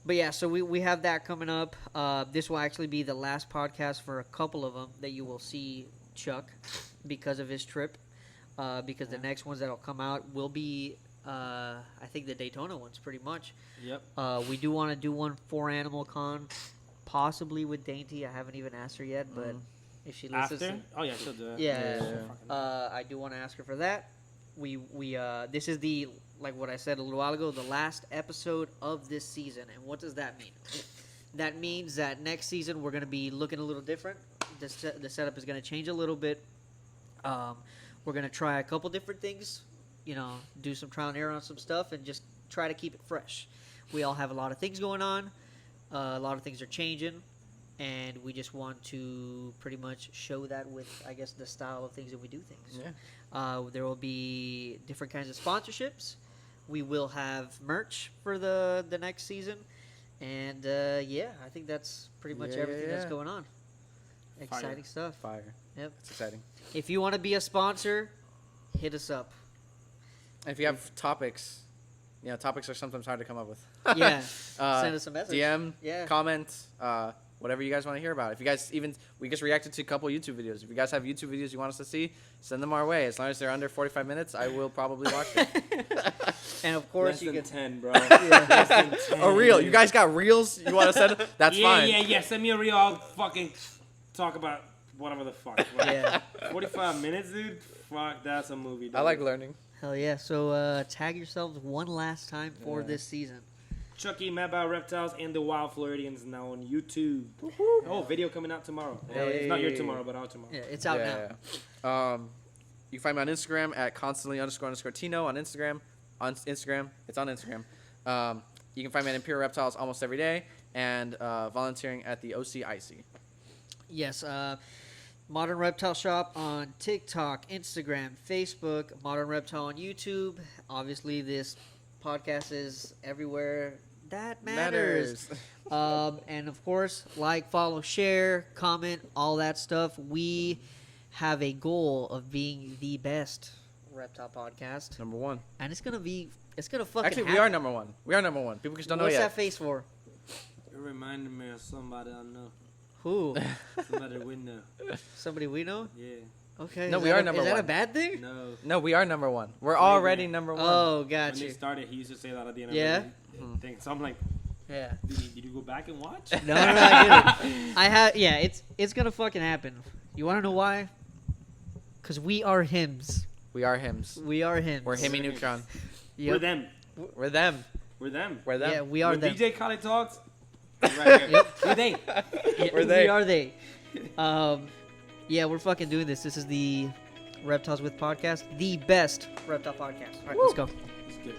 Speaker 3: But yeah, so we have that coming up. This will actually be the last podcast for a couple of them that you will see Chuck because of his trip. Because the next ones that'll come out will be, I think the Daytona ones pretty much.
Speaker 1: Yep.
Speaker 3: We do want to do one for Animal Con, possibly with Dainty. I haven't even asked her yet, but if she listens,
Speaker 1: After? Oh yeah, she'll do it.
Speaker 3: yeah.
Speaker 2: Yeah.
Speaker 3: I do want to ask her for that. We this is the, like what I said a little while ago, the last episode of this season. And what does that mean? That means that next season we're going to be looking a little different. The setup is going to change a little bit. We're going to try a couple different things, do some trial and error on some stuff and just try to keep it fresh. We all have a lot of things going on. A lot of things are changing. And we just want to pretty much show that with, I guess, the style of things that we do things.
Speaker 2: Yeah.
Speaker 3: There will be different kinds of sponsorships. We will have merch for the next season. And, I think that's pretty much everything that's going on. Exciting stuff.
Speaker 2: Fire.
Speaker 3: Yep.
Speaker 2: It's exciting.
Speaker 3: If you want to be a sponsor, hit us up.
Speaker 2: And if you have topics, topics are sometimes hard to come up with.
Speaker 3: Yeah. Send us a message.
Speaker 2: DM,
Speaker 3: Yeah.
Speaker 2: comment, whatever you guys want to hear about. If you guys we just reacted to a couple YouTube videos. If you guys have YouTube videos you want us to see, send them our way. As long as they're under 45 minutes, I will probably watch them.
Speaker 3: And of course
Speaker 1: Less
Speaker 3: you
Speaker 1: than
Speaker 3: can
Speaker 1: 10, bro.
Speaker 3: Yeah.
Speaker 1: Less than 10.
Speaker 2: A reel. You guys got reels you want to send? That's fine.
Speaker 1: Yeah. Send me a reel. I'll fucking talk about whatever the fuck.
Speaker 3: Yeah.
Speaker 1: 45 minutes, dude? Fuck, that's a movie, dude.
Speaker 2: I like learning.
Speaker 3: Hell yeah. So tag yourselves one last time for this season.
Speaker 1: Chucky, Mad About Reptiles, and the Wild Floridians now on YouTube. Oh, video coming out tomorrow. Well, it's not your tomorrow, but out tomorrow.
Speaker 3: Yeah, it's out now.
Speaker 2: Yeah. You can find me on Instagram at constantly__Tino on Instagram. It's on Instagram. You can find me at Imperial Reptiles almost every day and volunteering at the OCIC.
Speaker 3: Yes. Modern Reptile Shop on TikTok, Instagram, Facebook. Modern Reptile on YouTube. Obviously, this podcast is everywhere that matters. And of course, like, follow, share, comment, all that stuff. We have a goal of being the best reptile podcast,
Speaker 2: Number one.
Speaker 3: and it's gonna fucking
Speaker 2: Actually,
Speaker 3: happen.
Speaker 2: we are number one. We are number one. People just don't know
Speaker 3: What's
Speaker 2: yet.
Speaker 3: that face for?
Speaker 1: It reminded me of somebody I know.
Speaker 3: Who?
Speaker 1: Somebody we know.
Speaker 3: Somebody we know?
Speaker 1: Yeah.
Speaker 3: Okay.
Speaker 2: No,
Speaker 3: is
Speaker 2: we
Speaker 3: that
Speaker 2: are
Speaker 3: a-
Speaker 2: number
Speaker 3: Is that a
Speaker 2: one.
Speaker 3: bad thing?
Speaker 1: No.
Speaker 2: No, we are number one. We're already number one.
Speaker 3: Oh,
Speaker 1: When
Speaker 3: got
Speaker 1: they
Speaker 3: you.
Speaker 1: started, he used to say that at the end
Speaker 3: Yeah?
Speaker 1: of every thing. So I'm like,
Speaker 3: Yeah.
Speaker 1: did you go back and watch?
Speaker 3: No, I didn't. I have. Yeah, it's gonna fucking happen. You want to know why? Cause we are hims.
Speaker 2: We are hims.
Speaker 3: We are hims.
Speaker 2: We're Himmy Neutron.
Speaker 3: Yep.
Speaker 1: We're them.
Speaker 2: We're them.
Speaker 1: We're them.
Speaker 2: We're them.
Speaker 3: Yeah, we are
Speaker 1: when
Speaker 3: them.
Speaker 1: DJ Khaled talks, right here.
Speaker 3: Yep.
Speaker 1: We're they.
Speaker 3: Yeah,
Speaker 2: We're they.
Speaker 3: We are they. Yeah, we're fucking doing this. This is the Reptiles With Podcast, the best reptile podcast. All right, let's go.
Speaker 1: It's good.